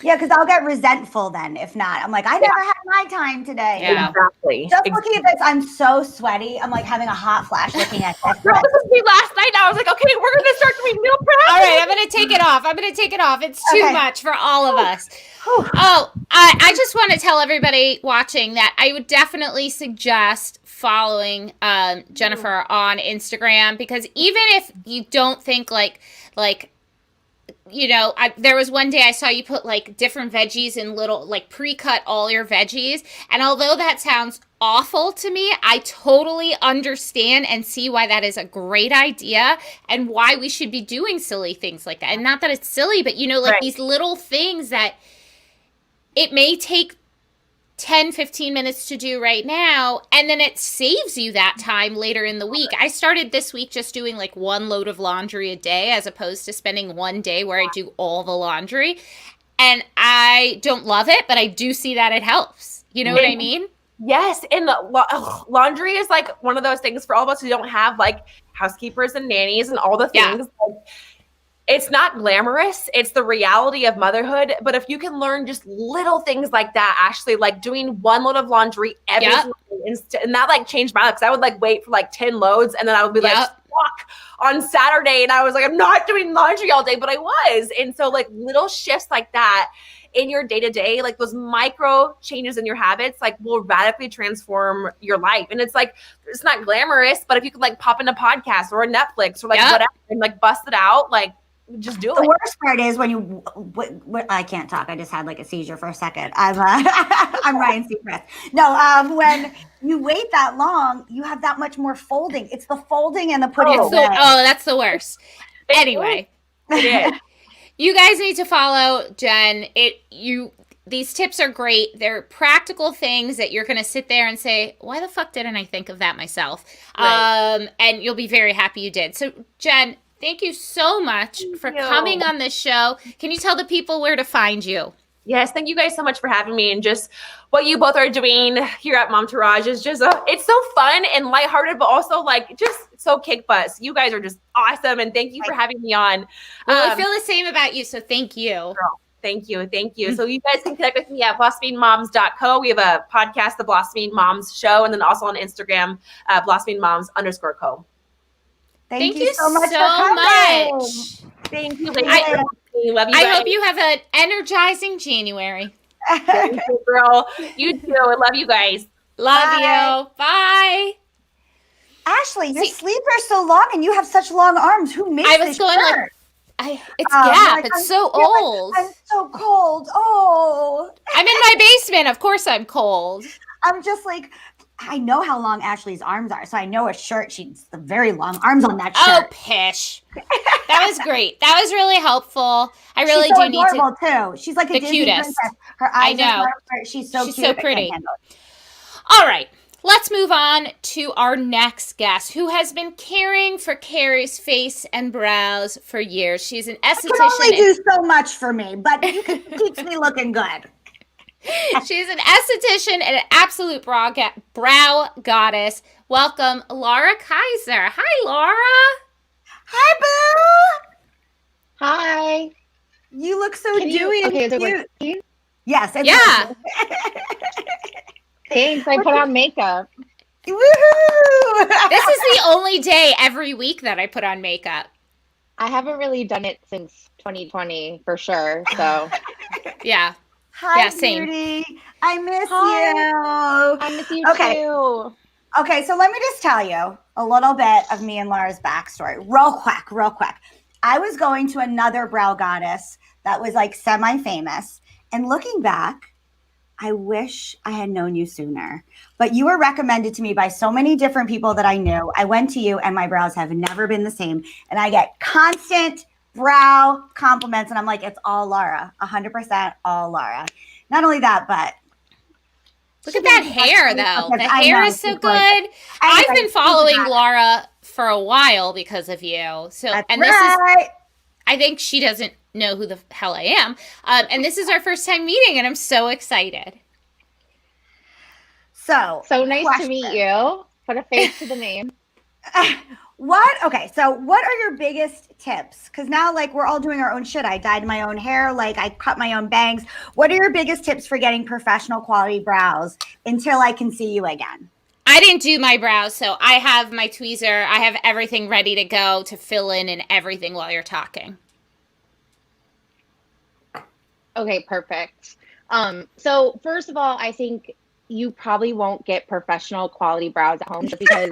Yeah, because I'll get resentful then if not. I'm like, I never had my time today. Yeah, exactly. Just looking at this, I'm so sweaty. I'm like having a hot flash looking at this. Girl, this was me last night. I was like, okay, we're going to start doing meal prep. All right, I'm going to take it off. It's too much for all of us. Oh, I just want to tell everybody watching that I would definitely suggest following Jennifer on Instagram, because even if you don't think like you know, there was one day I saw you put like different veggies in little, like pre-cut all your veggies. And although that sounds awful to me, I totally understand and see why that is a great idea and why we should be doing silly things like that. And not that it's silly, but you know, like these little things that it may take 10, 15 minutes to do right now, and then it saves you that time later in the week. I started this week just doing like one load of laundry a day as opposed to spending one day where I do all the laundry. And I don't love it, but I do see that it helps. You know what I mean? Yes. And laundry is like one of those things for all of us who don't have like housekeepers and nannies and all the things. Like, it's not glamorous. It's the reality of motherhood. But if you can learn just little things like that, Ashley, like doing one load of laundry every single day, and that like changed my life. Because I would like wait for like 10 loads and then I would be like stuck on Saturday. And I was like, I'm not doing laundry all day, but I was. And so like little shifts like that in your day-to-day, like those micro changes in your habits, like will radically transform your life. And it's like, it's not glamorous, but if you could like pop in a podcast or a Netflix or like whatever and like bust it out, like just do The it. worst part is when you, I can't talk. I just had like a seizure for a second. I'm, I'm Ryan Seacrest. No, when you wait that long, you have that much more folding. It's the folding and the putting Oh. away. That's the worst. Anyway, It is. you guys need to follow Jen. These tips are great. They're practical things that you're going to sit there and say, why the fuck didn't I think of that myself? Right. And you'll be very happy you did. So, Jen, thank you so much for coming on this show. Can you tell the people where to find you? Yes, thank you guys so much for having me, and just what you both are doing here at Momtourage is just it's so fun and lighthearted, but also like just so kick butt. You guys are just awesome, and thank you for having me on. Well, I feel the same about you, so thank you. Girl, thank you. So you guys can connect with me at blossomingmoms.co. We have a podcast, The Blossoming Moms Show, and then also on Instagram, blossomingmoms_co. Thank you so much. Thank you. Love you. I hope you have an energizing January. Thank you, girl. You too. I love you guys. Love you. Bye. Ashley, your sleeves are so long and you have such long arms. Who made this? I was going shirt? It's Gap. Like, it's so old. I'm so cold. Oh. I'm in my basement. Of course I'm cold. I'm just like, I know how long Ashley's arms are, so I know a shirt. She's the very long arms on that shirt. Oh, pish. That was great. That was really helpful. I really She's so do need to. Too. She's like a Disney cutest. princess. Her eyes are she's so cute. So pretty. All right. Let's move on to our next guest, who has been caring for Keri's face and brows for years. She's an esthetician. You can only do so much for me, but it keeps me looking good. She's an esthetician and an absolute brow goddess. Welcome, Lara Kaiser. Hi, Lara. Hi, boo. Hi. You look so dewy and cute. Yes. Yeah. Thanks. I put on makeup. Woohoo! This is the only day every week that I put on makeup. I haven't really done it since 2020 for sure. So, yeah. Hi, same. Beauty. I miss you. I miss you too. Okay, so let me just tell you a little bit of me and Lara's backstory. Real quick. I was going to another brow goddess that was like semi-famous. And looking back, I wish I had known you sooner. But you were recommended to me by so many different people that I knew. I went to you and my brows have never been the same. And I get constant brow compliments. And I'm like, it's all Lara. 100% all Lara. Not only that, but look at that hair, though. The hair is so good. I've been following Lara for a while because of you. So, and this is, I think she doesn't know who the hell I am. And this is our first time meeting, and I'm so excited. So nice to meet you. Put a face to the name. Okay, so what are your biggest tips? Because now, like, we're all doing our own shit. I dyed my own hair, like, I cut my own bangs. What are your biggest tips for getting professional quality brows until I can see you again? I didn't do my brows, so I have my tweezer. I have everything ready to go to fill in and everything while you're talking. Okay, perfect. So first of all, I think you probably won't get professional quality brows at home just because,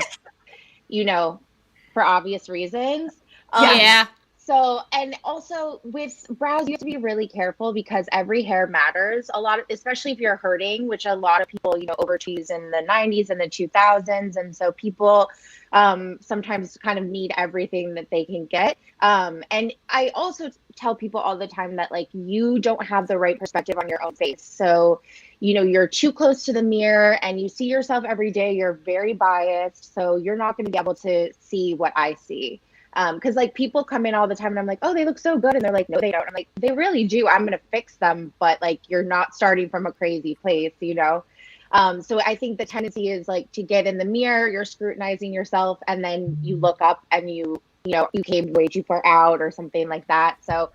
for obvious reasons. Yeah. So, and also with brows, you have to be really careful because every hair matters a lot, especially if you're hurting, which a lot of people, overcheese in the 90s and the 2000s. And so people sometimes kind of need everything that they can get. And I also tell people all the time that, like, you don't have the right perspective on your own face. So, you're too close to the mirror and you see yourself every day. You're very biased. So you're not going to be able to see what I see. Because like people come in all the time and I'm like, oh, they look so good. And they're like, no, they don't. I'm like, they really do. I'm going to fix them. But like, you're not starting from a crazy place, So I think the tendency is like to get in the mirror, you're scrutinizing yourself, and then you look up and you came way too far out or something like that. So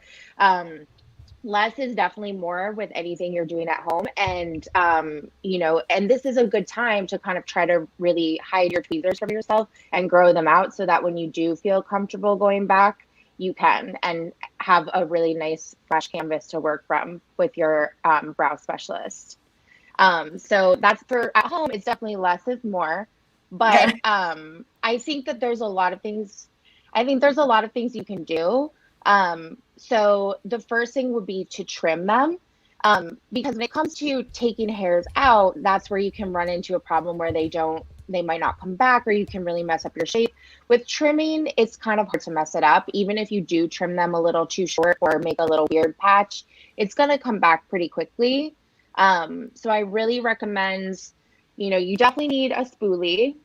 less is definitely more with anything you're doing at home. And, and this is a good time to kind of try to really hide your tweezers from yourself and grow them out so that when you do feel comfortable going back, you can and have a really nice fresh canvas to work from with your brow specialist. So that's for at home. It's definitely less is more, but I think that there's a lot of things. I think there's a lot of things you can do. So the first thing would be to trim them. Because when it comes to taking hairs out, that's where you can run into a problem where they might not come back, or you can really mess up your shape. With trimming, it's kind of hard to mess it up. Even if you do trim them a little too short or make a little weird patch, it's going to come back pretty quickly. So I really recommend, you definitely need a spoolie.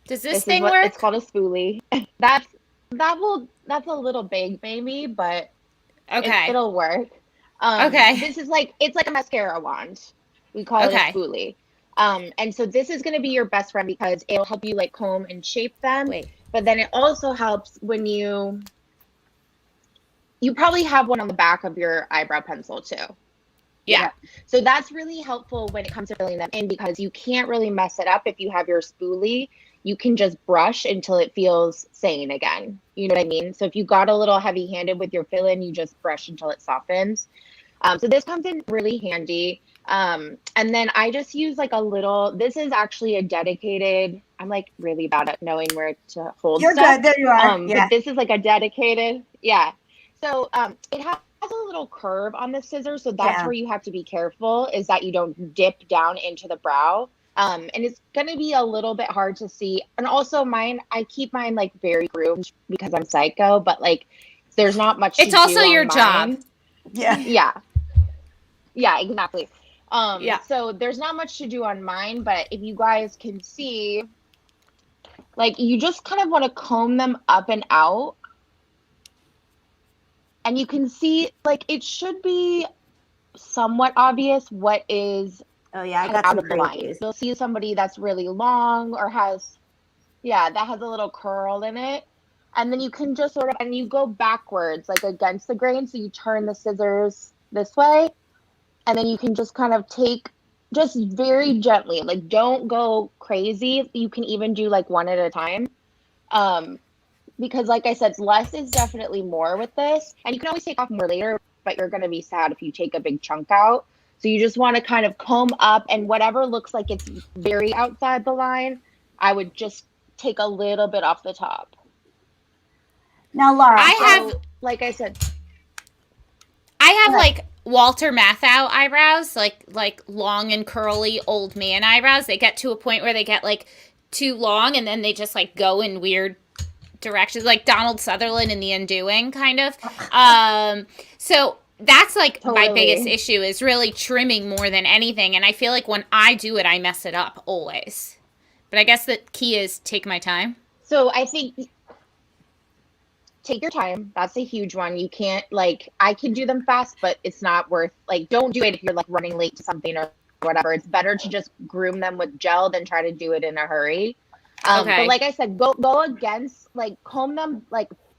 Does this thing work? It's called a spoolie. That's a little big, maybe, but okay, it'll work. Okay. This is it's like a mascara wand. We call it a spoolie. And so this is going to be your best friend because it'll help you comb and shape them. Wait. But then it also helps when you probably have one on the back of your eyebrow pencil too. Yeah. So that's really helpful when it comes to filling them in because you can't really mess it up if you have your spoolie. You can just brush until it feels sane again. You know what I mean? So if you got a little heavy-handed with your fill-in, you just brush until it softens. So this comes in really handy. And then I just use this is actually a dedicated, I'm really bad at knowing where to hold You're stuff. good, there you are. But this is a dedicated, So it has a little curve on the scissors. So that's where you have to be careful is that you don't dip down into the brow. And it's going to be a little bit hard to see. And also I keep mine very groomed because I'm psycho, but there's not much to do. It's also your mine. job. Yeah, exactly. So there's not much to do on mine, but if you guys can see, you just kind of want to comb them up and out. And you can see, it should be somewhat obvious what is I got out some of the line. You'll see somebody that's really long or that has a little curl in it. And then you can just and you go backwards, against the grain. So you turn the scissors this way. And then you can just kind of take, just very gently, don't go crazy. You can even do one at a time. Because like I said, less is definitely more with this. And you can always take off more later, but you're going to be sad if you take a big chunk out. So you just want to kind of comb up, and whatever looks like it's very outside the line, I would just take a little bit off the top. Now, Lara, like I said, I have Walter Matthau eyebrows, like long and curly old man eyebrows. They get to a point where they get too long, and then they just go in weird directions, like Donald Sutherland in The Undoing, kind of. So that's my biggest issue is really trimming more than anything. And I feel when I do it, I mess it up always. But I guess the key is take my time. So I think take your time. That's a huge one. You can't I can do them fast, but it's not worth don't do it if you're running late to something or whatever. It's better to just groom them with gel than try to do it in a hurry. Okay. But like I said, go against comb them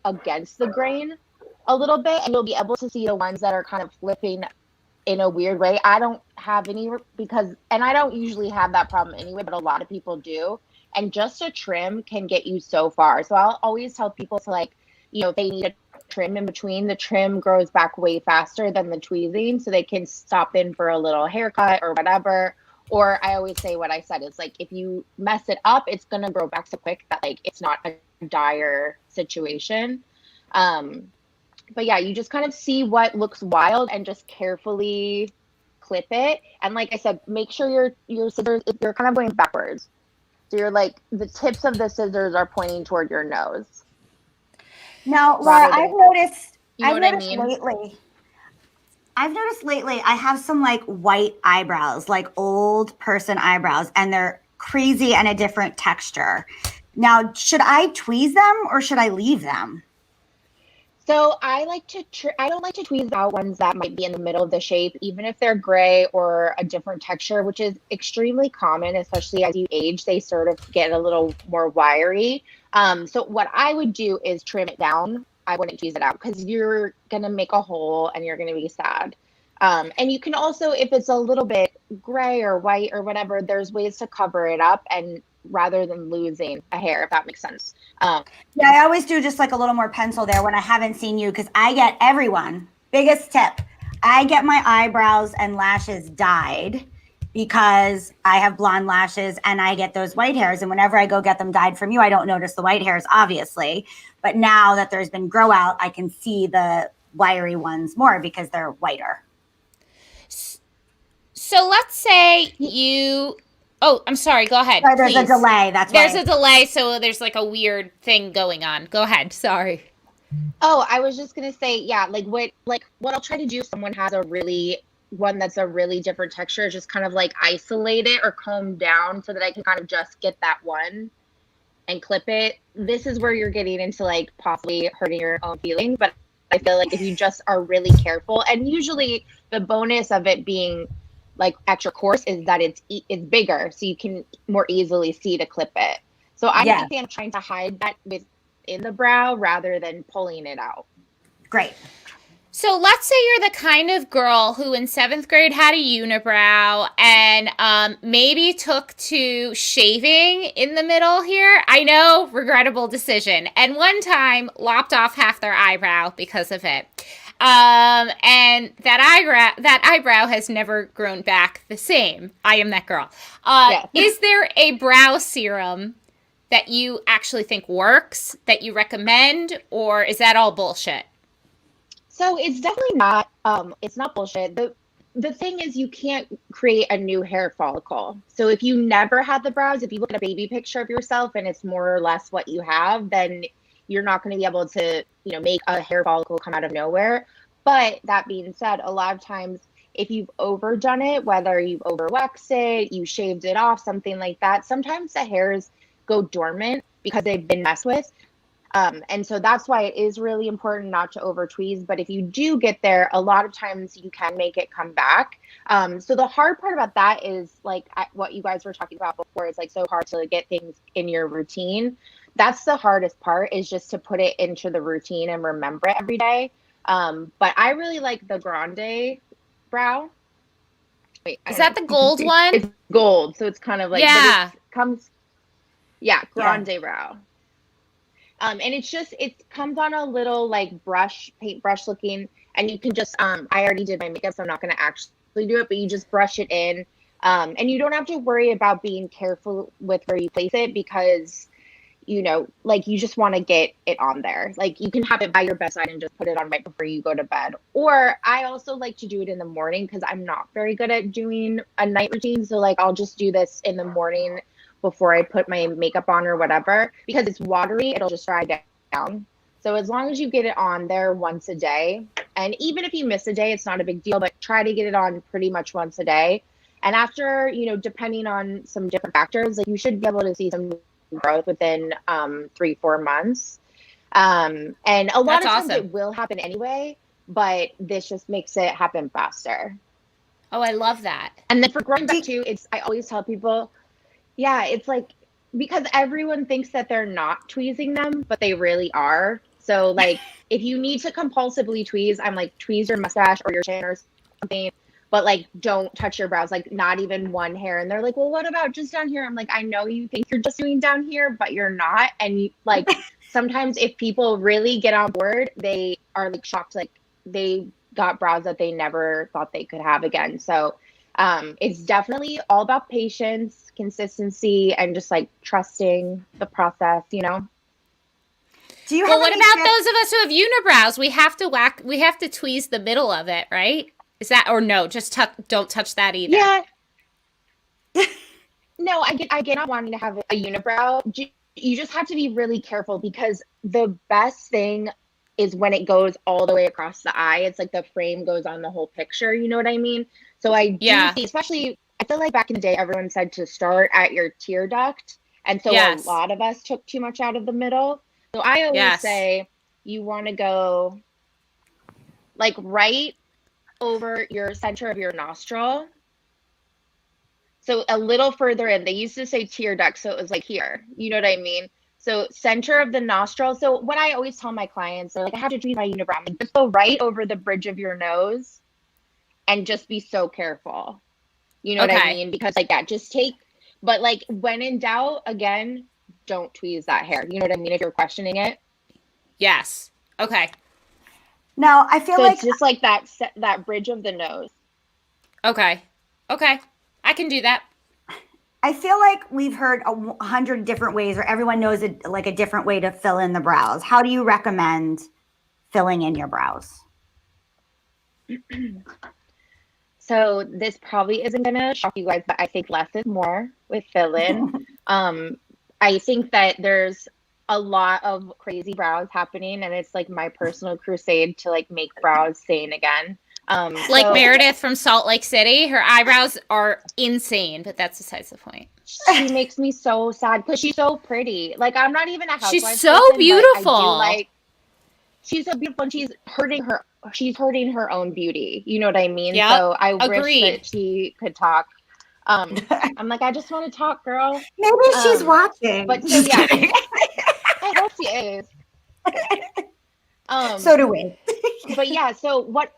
against the grain a little bit, and you'll be able to see the ones that are kind of flipping in a weird way. I don't have any and I don't usually have that problem anyway, but a lot of people do. And just a trim can get you so far. So I'll always tell people to if they need a trim in between, the trim grows back way faster than the tweezing, so they can stop in for a little haircut or whatever. Or I always say what I said is if you mess it up, it's gonna grow back so quick that it's not a dire situation. But yeah, you just kind of see what looks wild and just carefully clip it. And like I said, make sure your scissors, if you're kind of going backwards, so you're the tips of the scissors are pointing toward your nose. Now, Lara, I've noticed lately I have some white eyebrows, old person eyebrows, and they're crazy and a different texture. Now, should I tweeze them or should I leave them? So I don't like to tweeze out ones that might be in the middle of the shape, even if they're gray or a different texture, which is extremely common, especially as you age, they sort of get a little more wiry. So what I would do is trim it down. I wouldn't tweeze it out because you're going to make a hole and you're going to be sad. And you can also, if it's a little bit gray or white or whatever, there's ways to cover it up and rather than losing a hair, if that makes sense. I always do just a little more pencil there when I haven't seen you, because I get biggest tip, I get my eyebrows and lashes dyed, because I have blonde lashes and I get those white hairs. And whenever I go get them dyed from you, I don't notice the white hairs, obviously. But now that there's been grow out, I can see the wiry ones more because they're whiter. So let's say you. Oh, I'm sorry. Go ahead. Sorry, there's please. a delay. That's there's why. a delay, so there's like a weird thing going on. Go ahead. Sorry. Oh, I was just gonna say, yeah, what I'll try to do if someone has one that's a really different texture is just kind of like isolate it or comb down so that I can kind of just get that one and clip it. This is where you're getting into like possibly hurting your own feelings, but I feel like if you just are really careful, and usually the bonus of it being like extra coarse is that it's bigger, so you can more easily see to clip it. So I think I'm trying to hide that within the brow rather than pulling it out. Great. So let's say you're the kind of girl who in 7th grade had a unibrow and maybe took to shaving in the middle here. I know, regrettable decision. And one time lopped off half their eyebrow because of it. And that eyebrow has never grown back the same. I am that girl. Is there a brow serum that you actually think works, that you recommend, or is that all bullshit? So it's definitely not, it's not bullshit. The thing is, you can't create a new hair follicle. So if you never had the brows, if you look at a baby picture of yourself and it's more or less what you have, then you're not going to be able to, make a hair follicle come out of nowhere. But that being said, a lot of times if you've overdone it, whether you've overwaxed it, you shaved it off, something like that, sometimes the hairs go dormant because they've been messed with. And so that's why it is really important not to over tweeze. But if you do get there, a lot of times you can make it come back. So the hard part about that is like what you guys were talking about before. It's like so hard to get things in your routine. That's the hardest part, is just to put it into the routine and remember it every day. But I really like the Grande brow. Wait, is that the gold one? It's gold. So it's kind of like, Grande brow. And it comes on a little like paintbrush looking, and you can just, I already did my makeup, so I'm not going to actually do it, but you just brush it in. And you don't have to worry about being careful with where you place it because, you just want to get it on there. Like you can have it by your bedside and just put it on right before you go to bed. Or I also like to do it in the morning because I'm not very good at doing a night routine. So like, I'll just do this in the morning before I put my makeup on or whatever, because it's watery, it'll just dry down. So as long as you get it on there once a day, and even if you miss a day, it's not a big deal, but try to get it on pretty much once a day. And after, depending on some different factors, like you should be able to see some growth within 3-4 months. And a lot of times it will happen anyway, but this just makes it happen faster. Oh, I love that. And then for growing back too, I always tell people, it's like, because everyone thinks that they're not tweezing them, but they really are. So like, if you need to compulsively tweeze, I'm like, tweeze your mustache or your chin or something, but like, don't touch your brows, like not even one hair. And they're like, well, what about just down here? I'm like, I know you think you're just doing down here, but you're not. And sometimes if people really get on board, they are like shocked, like they got brows that they never thought they could have again. So it's definitely all about patience, consistency, and just like trusting the process, Do you have what about those of us who have unibrows? We have to tweeze the middle of it, right? Is that, or no, just don't touch that either. Yeah. No, I get not wanting to have a unibrow. You just have to be really careful, because the best thing is when it goes all the way across the eye. It's like the frame goes on the whole picture. You know what I mean? So I do see, especially, I feel like back in the day, everyone said to start at your tear duct. And so a lot of us took too much out of the middle. So I always say you want to go like right over your center of your nostril. So a little further in. They used to say tear duct, so it was like here. You know what I mean? So center of the nostril. So what I always tell my clients, they're like, I have to tweeze my unibrow. I'm like, just go right over the bridge of your nose and just be so careful. You know what I mean? Because like that, just take, but like when in doubt, again, don't tweeze that hair. You know what I mean? If you're questioning it. Yes. Okay. Now I feel so like it's just like that bridge of the nose. Okay. I can do that. I feel like we've heard 100 different ways, or everyone knows like a different way to fill in the brows. How do you recommend filling in your brows? So this probably isn't gonna shock you guys, but I think less is more with fill-in. I think that there's a lot of crazy brows happening, and it's like my personal crusade to like make brows sane again. Like So Meredith from Salt Lake City, her eyebrows are insane, but that's besides the point. she makes me so sad because she's so pretty. Like I'm not even a housewife She's so person, beautiful. but I do like she's so beautiful and she's hurting her own beauty. You know what I mean? Yep, So I wish agreed. that she could talk. I'm like, I just want to talk, girl. Maybe she's watching. But so Just yeah, kidding. I hope she is. So do we. But yeah, so what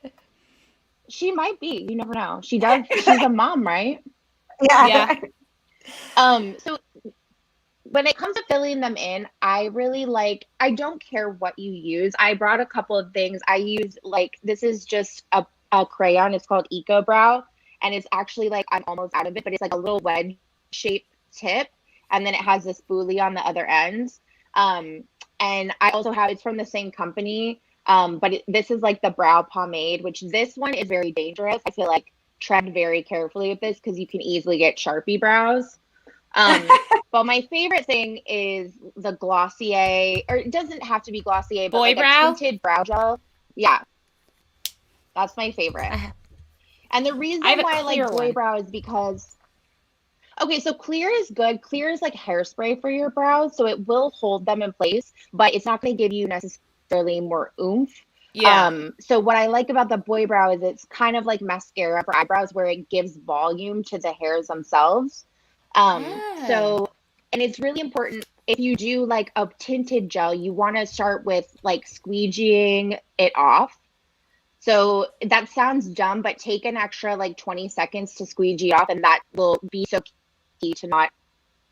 she might be, you never know. She does. She's a mom, right? Yeah. So when it comes to filling them in, I really like, I don't care what you use. I brought a couple of things. I use like, this is just a crayon. It's called Eco Brow. And it's actually like, I'm almost out of it, but it's like a little wedge shaped tip. And then it has this spoolie on the other end. And I also have, it's from the same company. But this is like the brow pomade, which this one is very dangerous. I feel like tread very carefully with this because you can easily get Sharpie brows. But my favorite thing is the Glossier, or it doesn't have to be Glossier, but Boy like brow? a tinted brow gel. Yeah, that's my favorite. And the reason I have a why I like clear boy one. brow is because, okay, so clear is good. Clear is like hairspray for your brows, so it will hold them in place, but it's not going to give you necessarily more oomph. Yeah. So what I like about the boy brow is it's kind of like mascara for eyebrows where it gives volume to the hairs themselves. So, and it's really important if you do like a tinted gel, you want to start with like squeegeeing it off. So that sounds dumb, but take an extra like 20 seconds to squeegee off, and that will be so key to not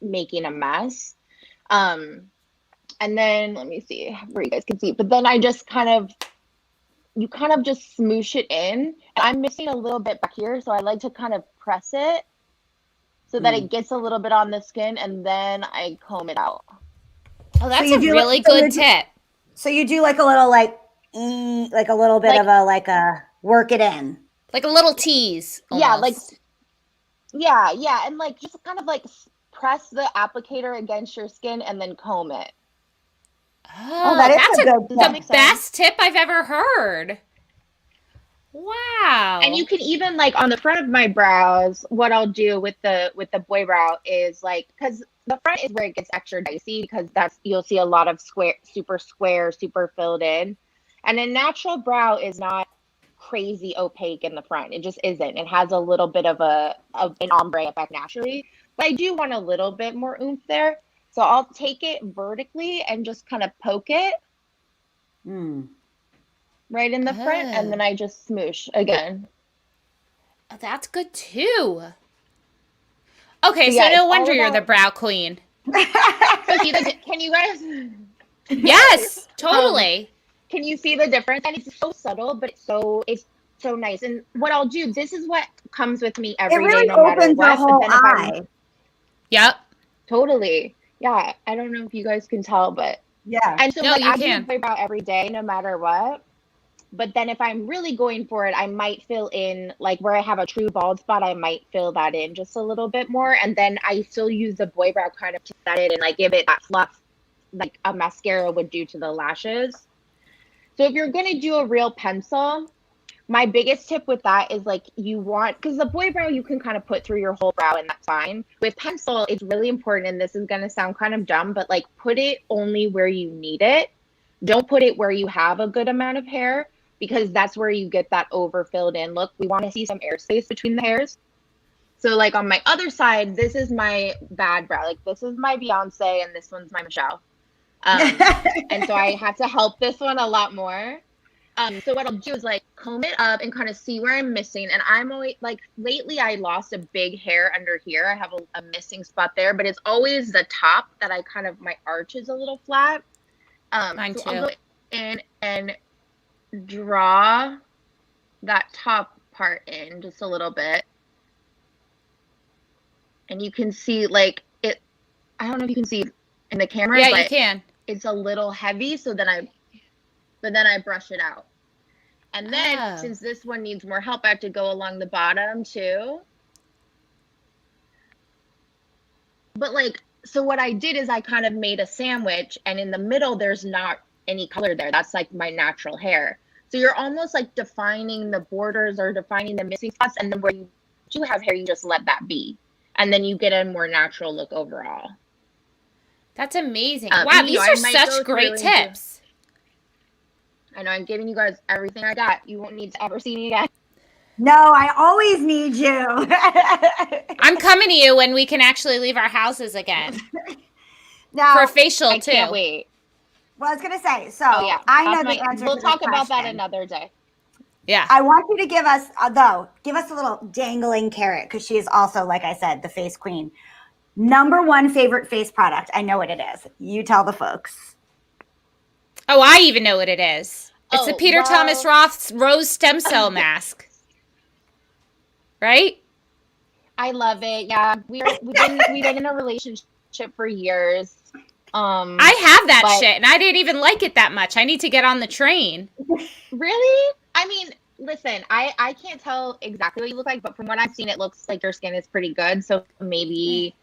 making a mess. And then let me see where you guys can see, but then I just you kind of just smoosh it in. And I'm missing a little bit back here, so I like to kind of press it so that it gets a little bit on the skin, and then I comb it out. Oh, that's So a really good tip. So you do like a little like a little bit of a work it in. Like a little tease. Yeah, like Almost. yeah, and like just kind of like press the applicator against your skin and then comb it. Oh, that is that's a good the tip. best tip I've ever heard. Wow. And you can even like on the front of my brows, what I'll do with the boy brow is like, because the front is where it gets extra dicey because you'll see a lot of super square, super filled in. And a natural brow is not crazy opaque in the front. It just isn't. It has a little bit of an ombre effect naturally, but I do want a little bit more oomph there. So I'll take it vertically and just kind of poke it right in the front, and then I just smoosh again. Oh, that's good too. Okay, so yeah, no wonder you're the brow queen. So can you guys? Yes, totally. Can you see the difference? And it's so subtle, but it's so nice. And what I'll do, this is what comes with me every day, no matter opens what. your whole But then eye. Yep. Totally. Yeah. I don't know if you guys can tell, but Yeah. and so No, like you I can. do boy brow every day, no matter what. But then if I'm really going for it, I might fill in like where I have a true bald spot, I might fill that in just a little bit more. And then I still use the boy brow kind of to set it and like give it that fluff like a mascara would do to the lashes. So if you're going to do a real pencil, my biggest tip with that is like because the boy brow you can kind of put through your whole brow and that's fine. With pencil, it's really important, and this is going to sound kind of dumb, but like put it only where you need it. Don't put it where you have a good amount of hair, because that's where you get that overfilled in look. We want to see some airspace between the hairs. So like on my other side, this is my bad brow. Like this is my Beyonce and this one's my Michelle. And so I have to help this one a lot more. So what I'll do is like comb it up and kind of see where I'm missing. And I'm always like, lately I lost a big hair under here. I have a missing spot there, but it's always the top that I kind of, my arch is a little flat. Mine so too. I'll go in and draw that top part in just a little bit. and you can see like it. I don't know if you can see in the camera. Yeah, but you can. It's a little heavy, so then I brush it out. And then since this one needs more help, I have to go along the bottom too. But like, so what I did is I kind of made a sandwich, and in the middle there's not any color there. That's like my natural hair. So you're almost like defining the borders or defining the missing spots, and then where you do have hair, you just let that be. And then you get a more natural look overall. That's amazing. Wow, these are such great tips. I know I'm giving you guys everything I got. You won't need to ever see me again. No, I always need you. I'm coming to you when we can actually leave our houses again. Now, for a facial too. I can't wait. Well, I was going to say, so I know the answer. We'll talk about that another day. Yeah. I want you to give us a little dangling carrot, because she is also, like I said, the face queen. Number one favorite face product. I know what it is. You tell the folks. Oh, I even know what it is. It's the Peter Thomas Roth's Rose Stem Cell Mask. Right? I love it. Yeah. We've been in a relationship for years. I have that shit, and I didn't even like it that much. I need to get on the train. Really? I mean, listen, I can't tell exactly what you look like, but from what I've seen, it looks like your skin is pretty good. So maybe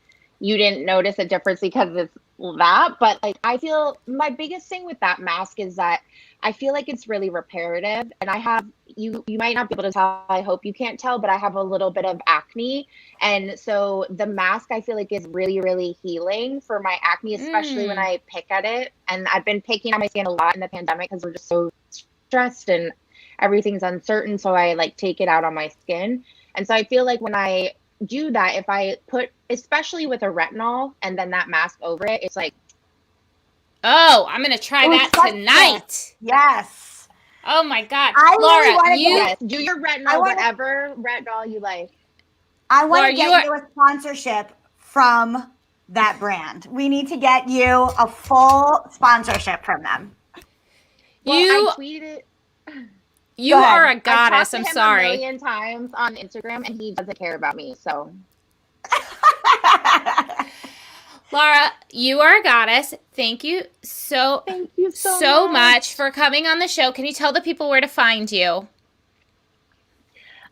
you didn't notice a difference because it's that. But like, I feel my biggest thing with that mask is that I feel like it's really reparative. And I have, you might not be able to tell, I hope you can't tell, but I have a little bit of acne. And so the mask I feel like is really, really healing for my acne, especially when I pick at it. And I've been picking at my skin a lot in the pandemic because we're just so stressed and everything's uncertain. So I like take it out on my skin. And so I feel like when I do that, if I put, especially with a retinol and then that mask over it, it's like, oh, I'm gonna try that tonight. Yes. Oh my God, Laura, yes, do your retinol, whatever retinol you like. I want to get you a sponsorship from that brand. We need to get you a full sponsorship from them. I tweeted. You are a goddess. I'm sorry. A million times on Instagram, and he doesn't care about me. So, Lara, you are a goddess. Thank you so much for coming on the show. Can you tell the people where to find you?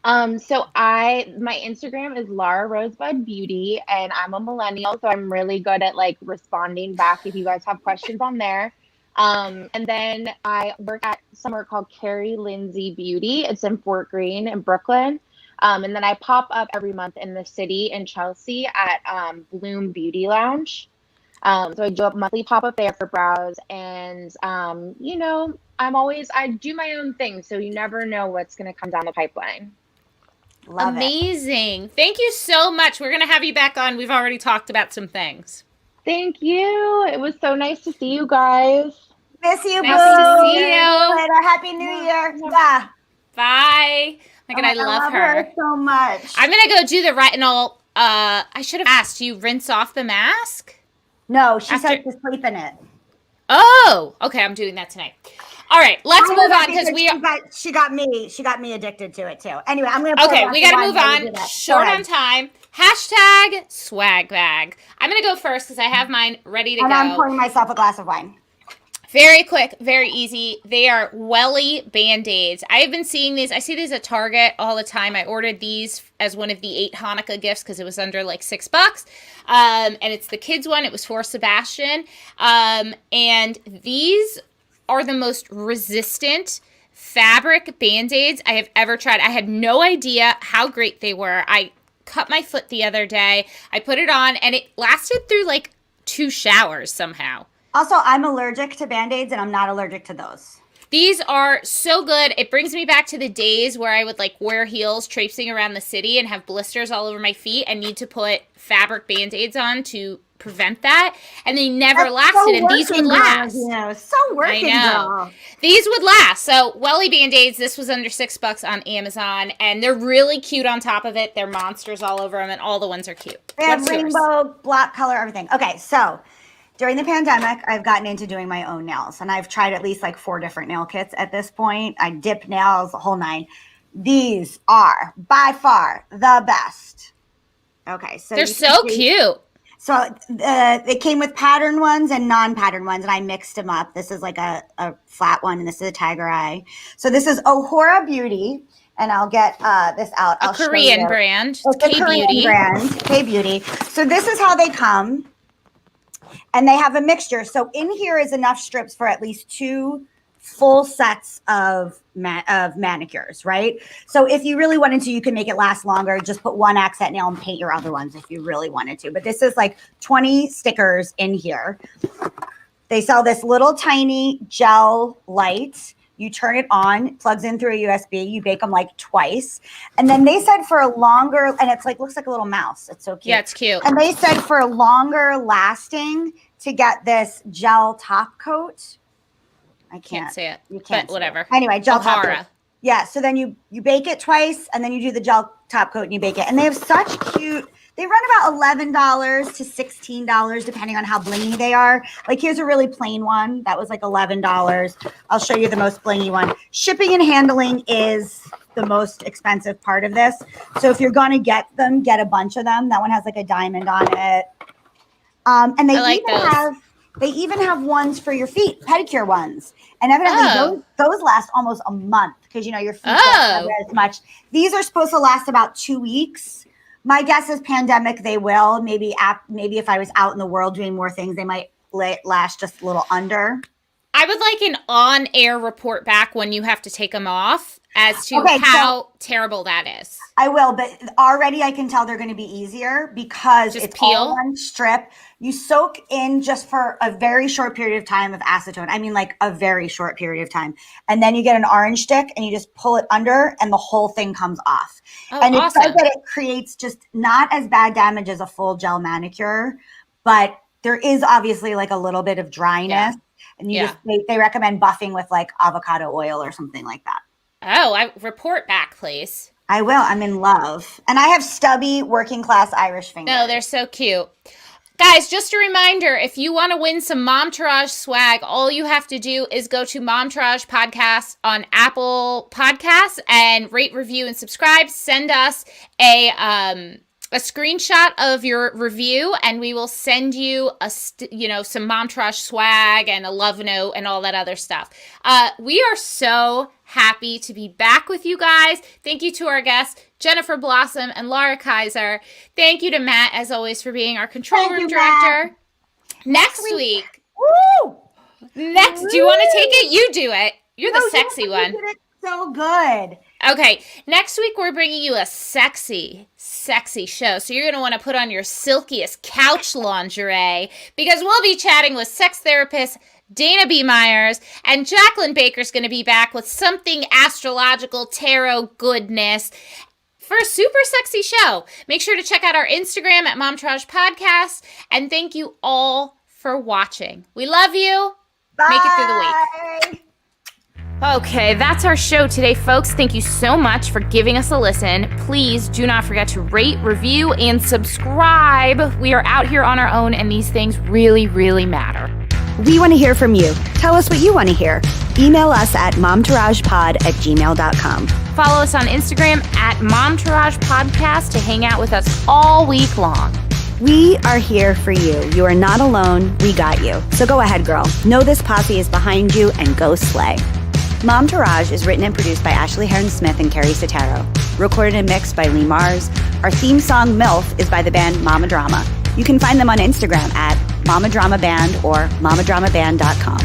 So my Instagram is Lara Rosebud Beauty, and I'm a millennial, so I'm really good at like responding back if you guys have questions on there. And then I work at somewhere called Keri Lindsay Beauty. It's in Fort Greene in Brooklyn. And then I pop up every month in the city in Chelsea at Bloom Beauty Lounge. So I do a monthly pop up there for brows, and you know, I do my own thing, so you never know what's going to come down the pipeline. Love Amazing. It. Thank you so much. We're going to have you back on. We've already talked about some things. Thank you. It was so nice to see you guys. Miss you, nice to see you. Later. Happy New Year. Yeah. Bye. Oh my God, I love her so much. I'm going to go do the retinol. I should have asked, do you rinse off the mask? No, she said to sleep in it. Oh, okay. I'm doing that tonight. All right, let's move on because she got me addicted to it too. Anyway, I'm gonna. Okay, we got to move on. Short on time. Hashtag swag bag. I'm gonna go first because I have mine ready to go. And I'm pouring myself a glass of wine. Very quick, very easy. They are Welly Band-Aids. I have been seeing these. I see these at Target all the time. I ordered these as one of the 8 Hanukkah gifts because it was under like $6. And it's the kids one. It was for Sebastian. And these are the most resistant fabric Band-Aids I have ever tried. I had no idea how great they were. I cut my foot the other day. I put it on and it lasted through like 2 showers somehow. Also, I'm allergic to Band-Aids and I'm not allergic to those. These are so good. It brings me back to the days where I would like wear heels traipsing around the city and have blisters all over my feet and need to put fabric Band-Aids on to prevent that. And they never lasted, and these would last. So working, I know. girl. These would last. So Welly Band-Aids, this was under $6 on Amazon, and they're really cute on top of it. They're monsters all over them, and all the ones are cute. They have rainbow, black color, everything. Okay, so during the pandemic, I've gotten into doing my own nails, and I've tried at least like 4 different nail kits at this point. I dip nails, the whole 9. These are by far the best. Okay, so they're so cute. So they came with patterned ones and non-patterned ones, and I mixed them up. This is like a flat one, and this is a tiger eye. So this is Ohora Beauty, and I'll get this out. A Korean brand. It's a Korean brand, K-Beauty. So this is how they come, and they have a mixture. So in here is enough strips for at least 2 full sets of manicures, right? So if you really wanted to, you can make it last longer. Just put 1 accent nail and paint your other ones if you really wanted to. But this is like 20 stickers in here. They sell this little tiny gel light. You turn it on, plugs in through a USB. You bake them like twice. And then they said for a longer, and it's like, looks like a little mouse. It's so cute. Yeah, it's cute. And they said for a longer lasting to get this gel top coat. I can't see it. You can't. But whatever. Anyway, gel top Ohara. coat. Yeah. So then you bake it twice, and then you do the gel top coat and you bake it. And they have such cute. They run about $11 to $16, depending on how blingy they are. Like here's a really plain one that was like $11. I'll show you the most blingy one. Shipping and handling is the most expensive part of this. So if you're gonna get them, get a bunch of them. That one has like a diamond on it. And they even have ones for your feet, pedicure ones. And evidently those last almost a month because, you know, your feet don't have as much. These are supposed to last about 2 weeks. My guess is pandemic, they will. Maybe if I was out in the world doing more things, they might last just a little under. I would like an on-air report back when you have to take them off as to how terrible that is. I will, but already I can tell they're going to be easier because just it's peel. all one strip. You soak in just for a very short period of time of acetone. I mean, like a very short period of time. And then you get an orange stick and you just pull it under and the whole thing comes off. Oh, and awesome. It says that it creates just not as bad damage as a full gel manicure, but there is obviously like a little bit of dryness. Yeah. And they recommend buffing with like avocado oil or something like that. Oh, report back, please. I will. I'm in love. And I have stubby working class Irish fingers. No, they're so cute. Guys, just a reminder, if you want to win some Momtourage swag, all you have to do is go to Momtourage Podcast on Apple Podcasts and rate, review, and subscribe. Send us a screenshot of your review, and we will send you some Momtourage swag and a love note and all that other stuff. We are so happy to be back with you guys. Thank you to our guests, Jennifer Blossom and Lara Kaiser. Thank you to Matt, as always, for being our control room director. Next week. Woo! Do you want to take it? You do it. You're the sexy one. You did it so good. Okay, next week we're bringing you a sexy show. So you're going to want to put on your silkiest couch lingerie because we'll be chatting with sex therapist Dana B. Myers, and Jacqueline Baker's going to be back with something astrological tarot goodness for a super sexy show. Make sure to check out our Instagram at Momtourage Podcast, and thank you all for watching. We love you. Bye. Make it through the week. Okay, that's our show today, folks. Thank you so much for giving us a listen. Please do not forget to rate, review, and subscribe. We are out here on our own, and these things really, really matter. We want to hear from you. Tell us what you want to hear. Email us at momtouragepod@gmail.com. Follow us on Instagram at Momtourage Podcast to hang out with us all week long. We are here for you. You are not alone. We got you. So go ahead, girl. Know this posse is behind you and go slay. Momtourage is written and produced by Ashley Smith and Keri Sotero. Recorded and mixed by Lee Mars. Our theme song, MILF, is by the band Mama Drama. You can find them on Instagram at Mama Drama Band or mamadramaband.com.